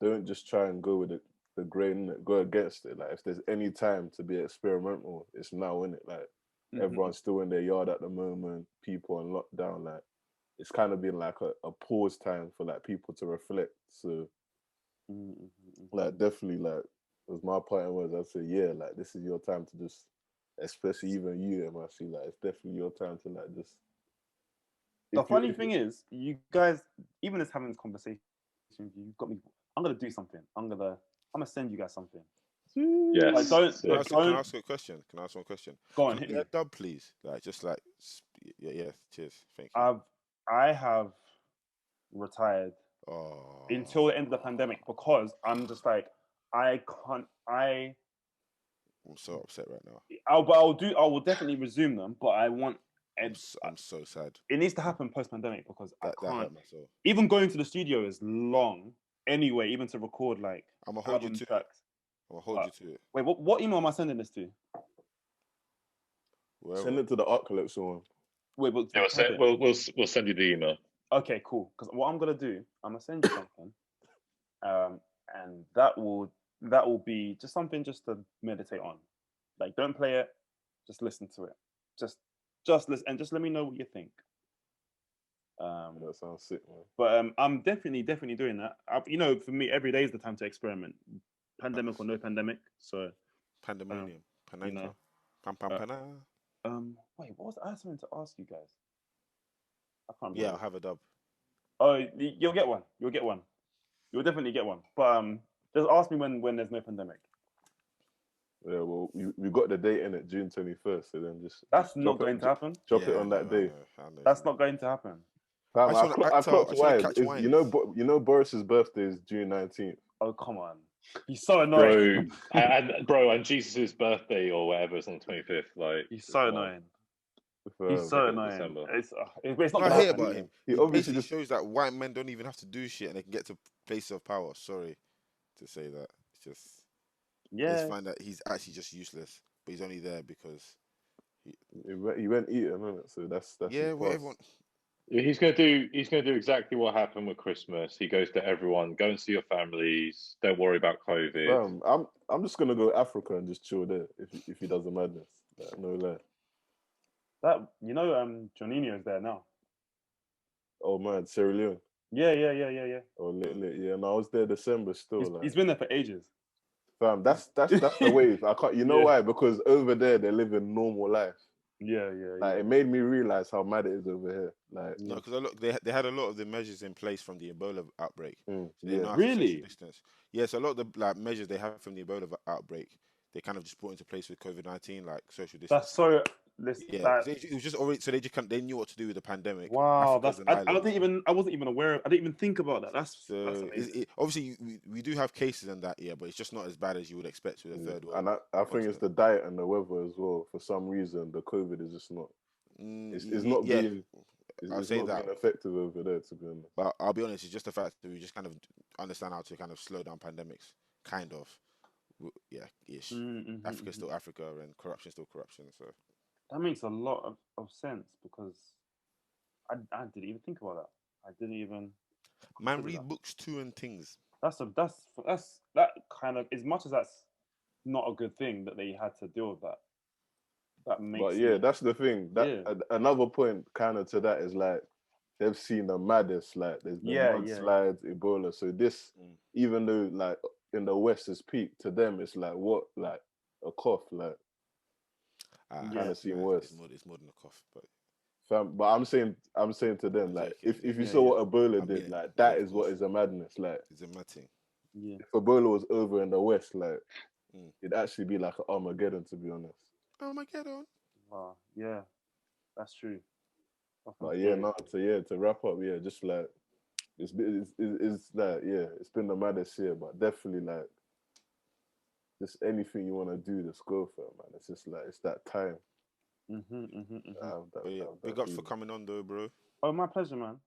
don't just try and go with the grain, go against it. Like if there's any time to be experimental, it's now, innit? Like everyone's still in their yard at the moment, people on lockdown. Like it's kind of been like a pause time for like people to reflect. So like definitely like was my point was I'd say yeah, like this is your time to just, especially even you M.I.C, like it's definitely your time to like just. The funny thing is, you guys, even as having this conversation, you've got me. I'm gonna do something. I'm gonna send you guys something. Yes. Like, Can I ask you a question? Can I ask one question? Go on, Can hit you me. get a dub, please? Like just like yeah. Cheers. Thank you. I have retired until the end of the pandemic because I'm just like I can't. I'm so upset right now. I will definitely resume them, but I want. I'm so sad. It needs to happen post-pandemic because I can't. That hurt my soul. Even going to the studio is long anyway. Even to record like I'm gonna hold you to tracks. I'm gonna hold you to it. Wait, what email am I sending this to? Wherever. Send it to the art collection one. Wait, but yeah, we'll send you the email. Okay, cool. Because what I'm gonna do, I'm gonna send you something, and that will be just something just to meditate on. Like, don't play it, just listen to it. Just listen and just let me know what you think. That sounds sick, man. But I'm definitely doing that. For me, every day is the time to experiment, pandemic or no pandemic. So, pandemonium, you know, wait, what was I something to ask you guys? I can't remember. Yeah, I'll have a dub. Oh, you'll get one. You'll get one. You'll definitely get one. But just ask me when there's no pandemic. Yeah, well, we got the date in it, June 21st. So then that's not going to happen. Drop it on that day. I know. That's not going to happen. I clocked wise. You know Boris's birthday is June 19th. Oh, come on. He's so annoying. Bro, and Jesus' birthday or whatever is on the 25th. Like, he's so annoying. He's so annoying. It's not. I hate about him. He obviously just shows that white men don't even have to do shit and they can get to places of power. Sorry to say that. It's just I just find that he's actually just useless, but he's only there because he went eating, isn't it? So that's yeah. Well, everyone. He's gonna do exactly what happened with Christmas. He goes to everyone, go and see your families. Don't worry about COVID. I'm just gonna go Africa and just chill there if he does the madness. Like, no lie. That Juninho is there now. Oh man, Sierra Leone. Yeah. Oh lit. Yeah, no, I was there December still. He's been there for ages. Fam, that's the wave. I can't. You know why? Because over there they're living normal life. Yeah. Like it made me realize how mad it is over here. Like no, because they had a lot of the measures in place from the Ebola outbreak. So really? Distance. Yes, a lot of the measures they have from the Ebola outbreak, they kind of just put into place with COVID-19, like social distance. That's so. It was just already so they knew what to do with the pandemic. Wow, I wasn't even aware. I didn't even think about that. That's amazing. Obviously we do have cases in that, but it's just not as bad as you would expect with a third world. And I think it's the diet and the weather as well. For some reason, the COVID is just not. It's not being. I'll say that being effective over there, to be honest. But I'll be honest, it's just the fact that we just kind of understand how to kind of slow down pandemics, kind of. Ish. Africa's still Africa and corruption's still corruption. So that makes a lot of sense because I didn't even think about that. I didn't even. Man, read books too and things. That's that kind of, as much as that's not a good thing that they had to deal with that. That makes. But that's the thing. Another point kind of to that is like they've seen the maddest. Like there's been mudslides, Ebola. So this, even though like in the West is peak, to them it's like what, like a cough, like kind of seen worse. It's more than a cough, but. But I'm saying to them, like, if you saw what Ebola did, like, that is what is a madness. Like, it's a mad thing. Yeah. If Ebola was over in the West, like, it'd actually be like an Armageddon, to be honest. Armageddon. Wow, yeah, that's true. But to wrap up, just like, it's like, it's been the maddest year, but definitely, like, just anything you want to do, just go for it, man. It's just like, it's that time. Big ups for coming on though, bro. Oh, my pleasure, man.